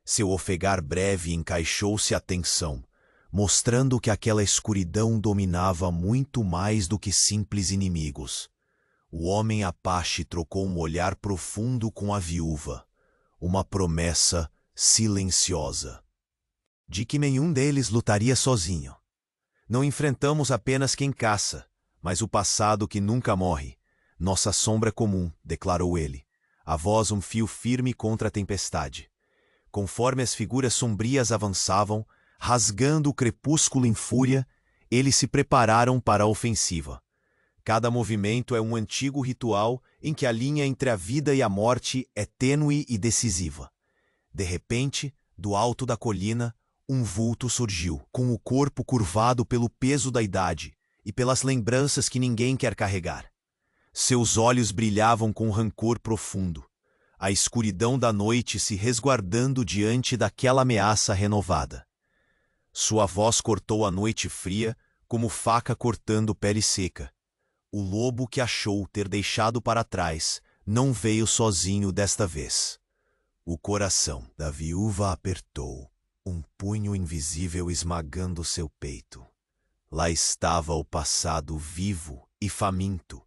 Seu ofegar breve encaixou-se à tensão, mostrando que aquela escuridão dominava muito mais do que simples inimigos. O homem Apache trocou um olhar profundo com a viúva, uma promessa silenciosa, de que nenhum deles lutaria sozinho. Não enfrentamos apenas quem caça, mas o passado que nunca morre. Nossa sombra comum, declarou ele, a voz um fio firme contra a tempestade. Conforme as figuras sombrias avançavam, rasgando o crepúsculo em fúria, eles se prepararam para a ofensiva. Cada movimento é um antigo ritual em que a linha entre a vida e a morte é tênue e decisiva. De repente, do alto da colina, um vulto surgiu, com o corpo curvado pelo peso da idade e pelas lembranças que ninguém quer carregar. Seus olhos brilhavam com rancor profundo, a escuridão da noite se resguardando diante daquela ameaça renovada. Sua voz cortou a noite fria como faca cortando pele seca. O lobo que achou ter deixado para trás não veio sozinho desta vez. O coração da viúva apertou, um punho invisível esmagando seu peito. Lá estava o passado vivo e faminto,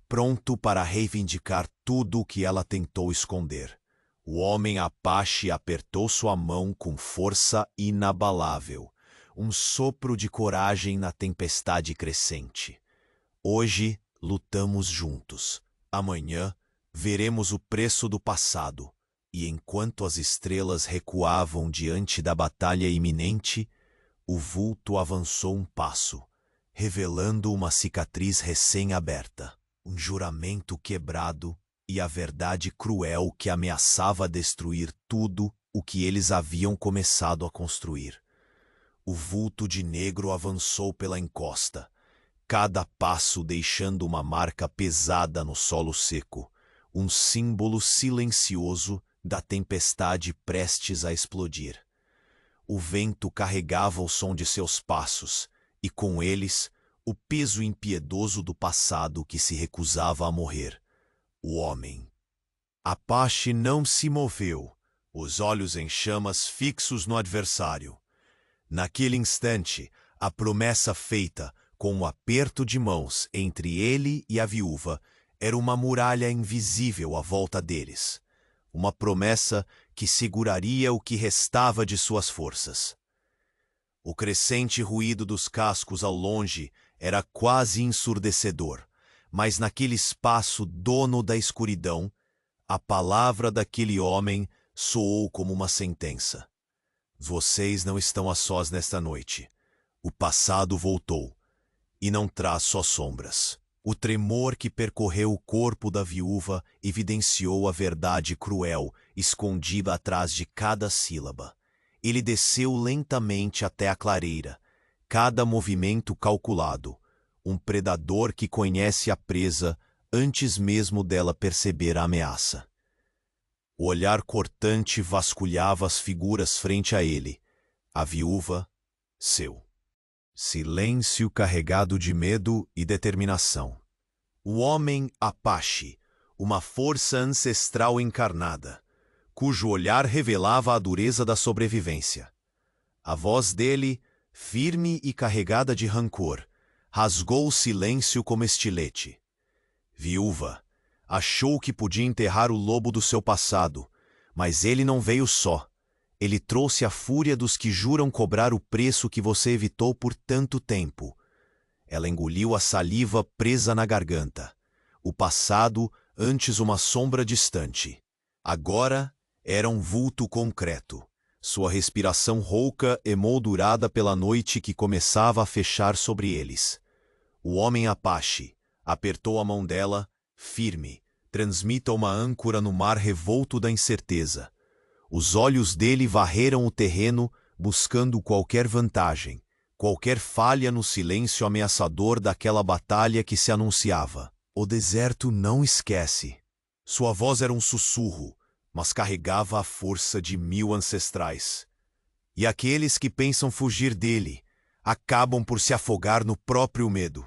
pronto para reivindicar tudo o que ela tentou esconder. O homem Apache apertou sua mão com força inabalável, um sopro de coragem na tempestade crescente. Hoje lutamos juntos. Amanhã veremos o preço do passado. E enquanto as estrelas recuavam diante da batalha iminente, o vulto avançou um passo, revelando uma cicatriz recém-aberta, um juramento quebrado e a verdade cruel que ameaçava destruir tudo o que eles haviam começado a construir. O vulto de negro avançou pela encosta, cada passo deixando uma marca pesada no solo seco, um símbolo silencioso da tempestade prestes a explodir. O vento carregava o som de seus passos, e com eles, o peso impiedoso do passado que se recusava a morrer. O homem Apache não se moveu, os olhos em chamas fixos no adversário. Naquele instante, a promessa feita, com um aperto de mãos entre ele e a viúva, era uma muralha invisível à volta deles. Uma promessa que seguraria o que restava de suas forças. O crescente ruído dos cascos ao longe era quase ensurdecedor, mas naquele espaço dono da escuridão, a palavra daquele homem soou como uma sentença. Vocês não estão a sós nesta noite. O passado voltou, e não traz só sombras. O tremor que percorreu o corpo da viúva evidenciou a verdade cruel, escondida atrás de cada sílaba. Ele desceu lentamente até a clareira, cada movimento calculado, um predador que conhece a presa antes mesmo dela perceber a ameaça. O olhar cortante vasculhava as figuras frente a ele. A viúva, seu. Silêncio carregado de medo e determinação. O homem Apache, uma força ancestral encarnada, cujo olhar revelava a dureza da sobrevivência. A voz dele, firme e carregada de rancor, rasgou o silêncio como estilete. Viúva, achou que podia enterrar o lobo do seu passado, mas ele não veio só. Ele trouxe a fúria dos que juram cobrar o preço que você evitou por tanto tempo. Ela engoliu a saliva presa na garganta. O passado, antes uma sombra distante. Agora era um vulto concreto. Sua respiração rouca emoldurada pela noite que começava a fechar sobre eles. O homem Apache apertou a mão dela, firme, transmita uma âncora no mar revolto da incerteza. Os olhos dele varreram o terreno, buscando qualquer vantagem, qualquer falha no silêncio ameaçador daquela batalha que se anunciava. O deserto não esquece. Sua voz era um sussurro, mas carregava a força de 1000 ancestrais. E aqueles que pensam fugir dele acabam por se afogar no próprio medo.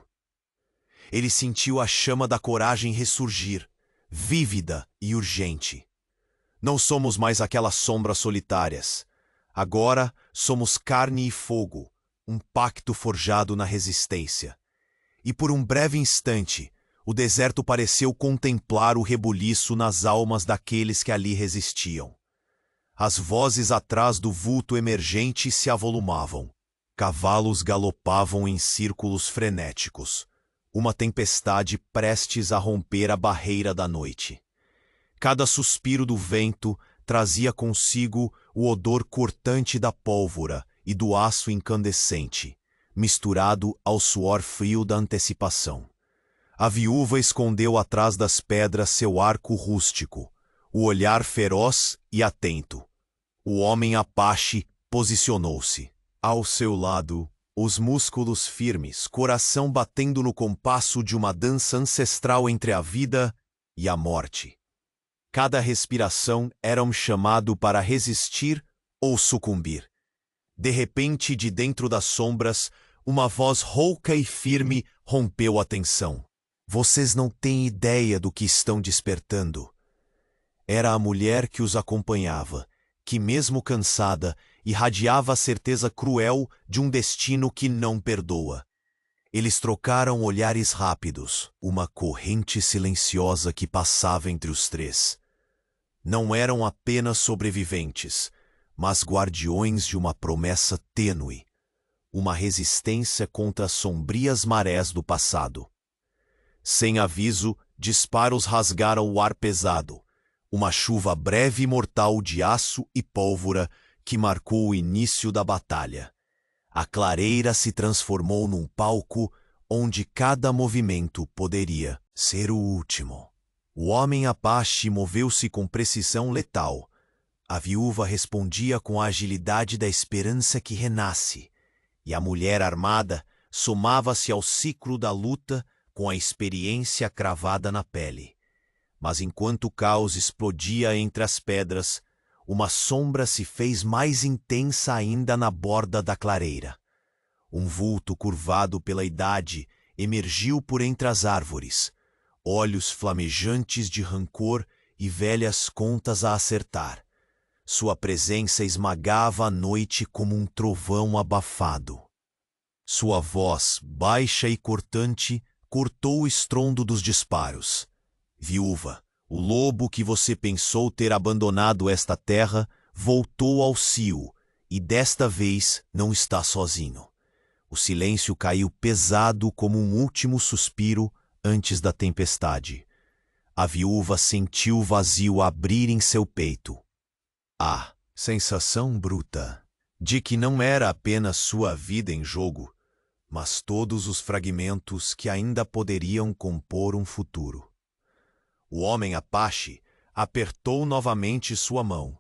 Ele sentiu a chama da coragem ressurgir, vívida e urgente. Não somos mais aquelas sombras solitárias. Agora somos carne e fogo, um pacto forjado na resistência. E por um breve instante, o deserto pareceu contemplar o rebuliço nas almas daqueles que ali resistiam. As vozes atrás do vulto emergente se avolumavam. Cavalos galopavam em círculos frenéticos. Uma tempestade prestes a romper a barreira da noite. Cada suspiro do vento trazia consigo o odor cortante da pólvora e do aço incandescente, misturado ao suor frio da antecipação. A viúva escondeu atrás das pedras seu arco rústico, o olhar feroz e atento. O homem Apache posicionou-se. Ao seu lado, os músculos firmes, coração batendo no compasso de uma dança ancestral entre a vida e a morte. Cada respiração era um chamado para resistir ou sucumbir. De repente, de dentro das sombras, uma voz rouca e firme rompeu a tensão. Vocês não têm ideia do que estão despertando. Era a mulher que os acompanhava, que mesmo cansada, irradiava a certeza cruel de um destino que não perdoa. Eles trocaram olhares rápidos, uma corrente silenciosa que passava entre os três. Não eram apenas sobreviventes, mas guardiões de uma promessa tênue, uma resistência contra as sombrias marés do passado. Sem aviso, disparos rasgaram o ar pesado, uma chuva breve e mortal de aço e pólvora que marcou o início da batalha. A clareira se transformou num palco onde cada movimento poderia ser o último. O homem Apache moveu-se com precisão letal. A viúva respondia com a agilidade da esperança que renasce, e a mulher armada somava-se ao ciclo da luta com a experiência cravada na pele. Mas enquanto o caos explodia entre as pedras, uma sombra se fez mais intensa ainda na borda da clareira. Um vulto curvado pela idade emergiu por entre as árvores, olhos flamejantes de rancor e velhas contas a acertar. Sua presença esmagava a noite como um trovão abafado. Sua voz, baixa e cortante, cortou o estrondo dos disparos. Viúva, o lobo que você pensou ter abandonado esta terra voltou ao cio, e desta vez não está sozinho. O silêncio caiu pesado como um último suspiro antes da tempestade. A viúva sentiu o vazio abrir em seu peito. A sensação bruta de que não era apenas sua vida em jogo, mas todos os fragmentos que ainda poderiam compor um futuro. O homem Apache apertou novamente sua mão,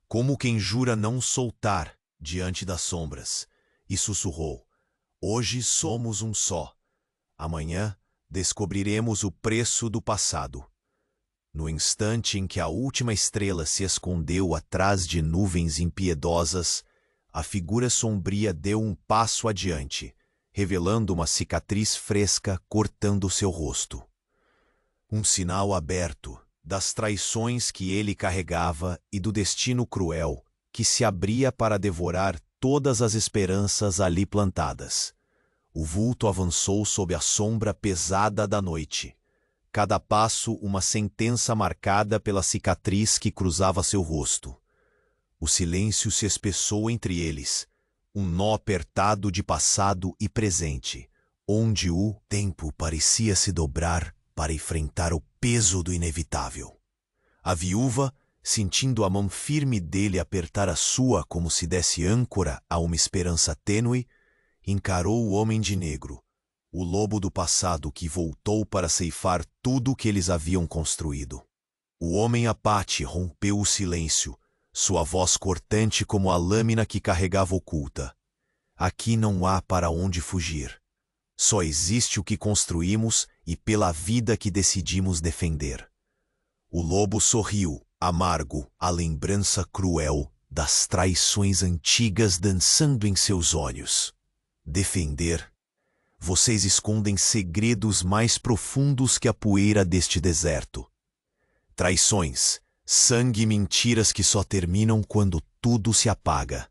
como quem jura não soltar diante das sombras, e sussurrou: hoje somos um só. Amanhã descobriremos o preço do passado. No instante em que a última estrela se escondeu atrás de nuvens impiedosas, a figura sombria deu um passo adiante, revelando uma cicatriz fresca cortando seu rosto. Um sinal aberto das traições que ele carregava e do destino cruel que se abria para devorar todas as esperanças ali plantadas. O vulto avançou sob a sombra pesada da noite. Cada passo uma sentença marcada pela cicatriz que cruzava seu rosto. O silêncio se espessou entre eles, um nó apertado de passado e presente, onde o tempo parecia se dobrar para enfrentar o peso do inevitável. A viúva, sentindo a mão firme dele apertar a sua como se desse âncora a uma esperança tênue, encarou o homem de negro, o lobo do passado que voltou para ceifar tudo o que eles haviam construído. O homem Apache rompeu o silêncio, sua voz cortante como a lâmina que carregava oculta. Aqui não há para onde fugir. Só existe o que construímos e pela vida que decidimos defender. O lobo sorriu, amargo, a lembrança cruel das traições antigas dançando em seus olhos. Defender? Vocês escondem segredos mais profundos que a poeira deste deserto. Traições, sangue e mentiras que só terminam quando tudo se apaga.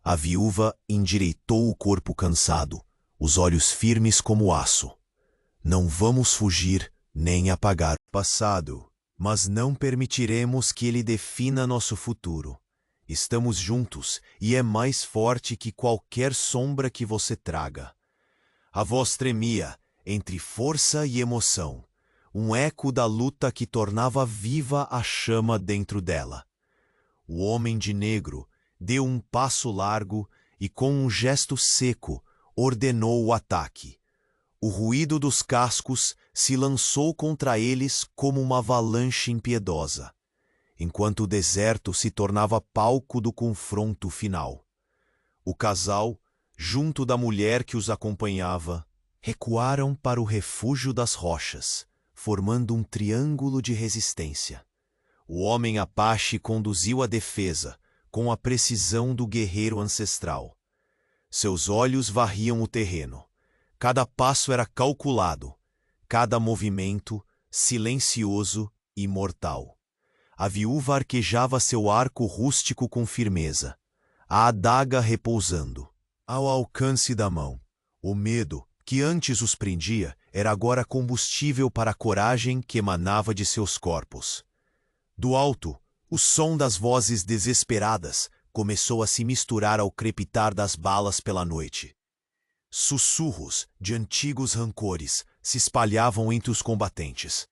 A viúva endireitou o corpo cansado, os olhos firmes como aço. Não vamos fugir nem apagar o passado, mas não permitiremos que ele defina nosso futuro. Estamos juntos e é mais forte que qualquer sombra que você traga. A voz tremia entre força e emoção, um eco da luta que tornava viva a chama dentro dela. O homem de negro deu um passo largo e, com um gesto seco, ordenou o ataque. O ruído dos cascos se lançou contra eles como uma avalanche impiedosa, enquanto o deserto se tornava palco do confronto final. O casal, junto da mulher que os acompanhava, recuaram para o refúgio das rochas, formando um triângulo de resistência. O homem Apache conduziu a defesa, com a precisão do guerreiro ancestral. Seus olhos varriam o terreno. Cada passo era calculado, cada movimento silencioso e mortal. A viúva arquejava seu arco rústico com firmeza, a adaga repousando ao alcance da mão. O medo, que antes os prendia, era agora combustível para a coragem que emanava de seus corpos. Do alto, o som das vozes desesperadas começou a se misturar ao crepitar das balas pela noite. Sussurros de antigos rancores se espalhavam entre os combatentes.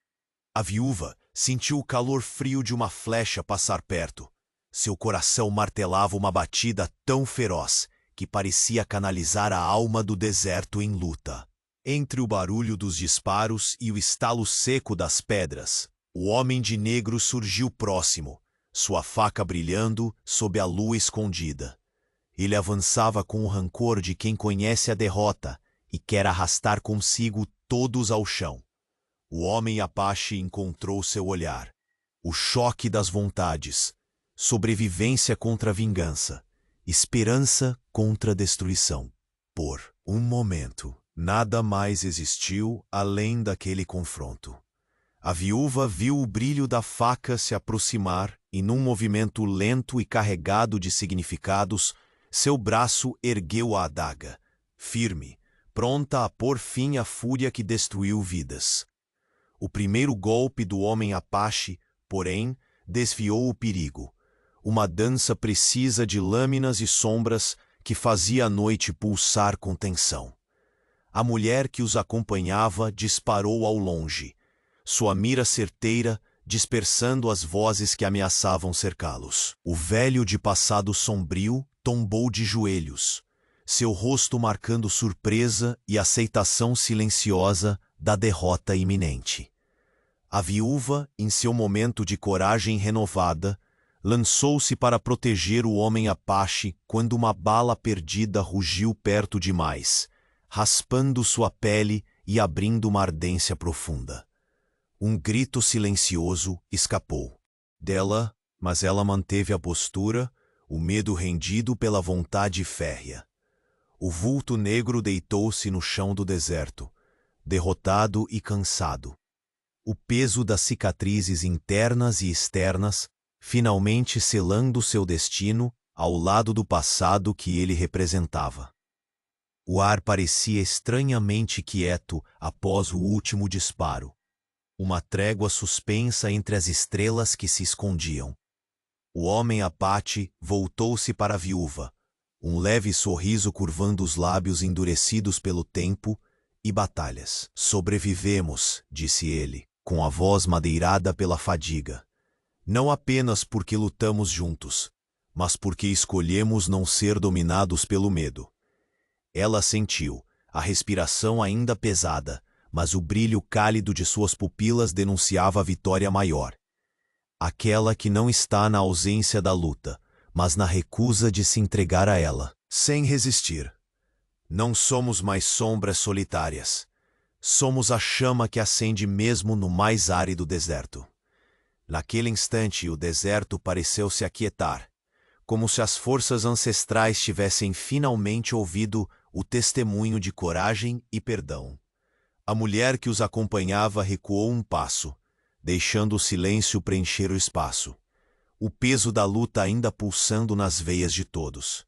A viúva sentiu o calor frio de uma flecha passar perto. Seu coração martelava uma batida tão feroz que parecia canalizar a alma do deserto em luta. Entre o barulho dos disparos e o estalo seco das pedras, o homem de negro surgiu próximo, sua faca brilhando sob a lua escondida. Ele avançava com o rancor de quem conhece a derrota e quer arrastar consigo todos ao chão. O homem Apache encontrou seu olhar. O choque das vontades, sobrevivência contra vingança, esperança contra destruição. Por um momento, nada mais existiu além daquele confronto. A viúva viu o brilho da faca se aproximar e, num movimento lento e carregado de significados, seu braço ergueu a adaga, firme, pronta a pôr fim à fúria que destruiu vidas. O primeiro golpe do homem Apache, porém, desviou o perigo, uma dança precisa de lâminas e sombras que fazia a noite pulsar com tensão. A mulher que os acompanhava disparou ao longe, sua mira certeira dispersando as vozes que ameaçavam cercá-los. O velho de passado sombrio tombou de joelhos, seu rosto marcando surpresa e aceitação silenciosa da derrota iminente. A viúva, em seu momento de coragem renovada, lançou-se para proteger o homem Apache quando uma bala perdida rugiu perto demais, raspando sua pele e abrindo uma ardência profunda. Um grito silencioso escapou dela, mas ela manteve a postura, o medo rendido pela vontade férrea. O vulto negro deitou-se no chão do deserto, derrotado e cansado. O peso das cicatrizes internas e externas, finalmente selando seu destino ao lado do passado que ele representava. O ar parecia estranhamente quieto após o último disparo, uma trégua suspensa entre as estrelas que se escondiam. O homem Apache voltou-se para a viúva, um leve sorriso curvando os lábios endurecidos pelo tempo e batalhas. Sobrevivemos, disse ele, com a voz madeirada pela fadiga. Não apenas porque lutamos juntos, mas porque escolhemos não ser dominados pelo medo. Ela sentiu, a respiração ainda pesada, mas o brilho cálido de suas pupilas denunciava a vitória maior. Aquela que não está na ausência da luta, mas na recusa de se entregar a ela, sem resistir. Não somos mais sombras solitárias. Somos a chama que acende mesmo no mais árido deserto. Naquele instante, o deserto pareceu se aquietar, como se as forças ancestrais tivessem finalmente ouvido o testemunho de coragem e perdão. A mulher que os acompanhava recuou um passo, deixando o silêncio preencher o espaço, o peso da luta ainda pulsando nas veias de todos.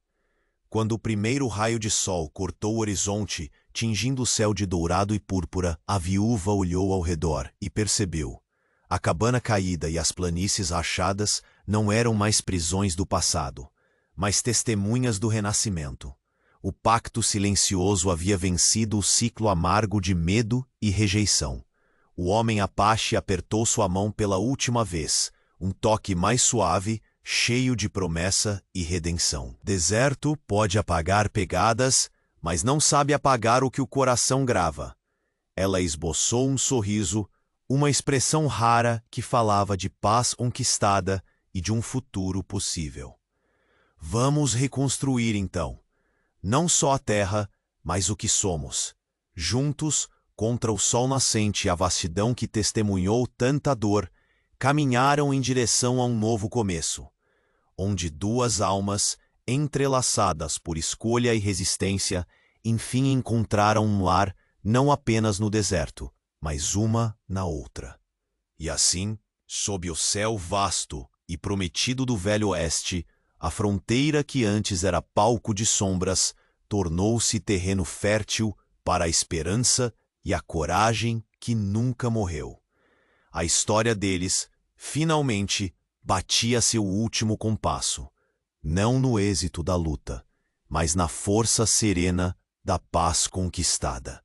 Quando o primeiro raio de sol cortou o horizonte, tingindo o céu de dourado e púrpura, a viúva olhou ao redor e percebeu. A cabana caída e as planícies rachadas não eram mais prisões do passado, mas testemunhas do renascimento. O pacto silencioso havia vencido o ciclo amargo de medo e rejeição. O homem Apache apertou sua mão pela última vez, um toque mais suave, cheio de promessa e redenção. Deserto pode apagar pegadas, mas não sabe apagar o que o coração grava. Ela esboçou um sorriso, uma expressão rara que falava de paz conquistada e de um futuro possível. Vamos reconstruir então, não só a terra, mas o que somos. Juntos, contra o sol nascente e a vastidão que testemunhou tanta dor, caminharam em direção a um novo começo, onde duas almas, entrelaçadas por escolha e resistência, enfim encontraram um lar não apenas no deserto, mas uma na outra. E assim, sob o céu vasto e prometido do Velho Oeste, a fronteira que antes era palco de sombras tornou-se terreno fértil para a esperança e a coragem que nunca morreu. A história deles, finalmente, batia seu último compasso, não no êxito da luta, mas na força serena da paz conquistada.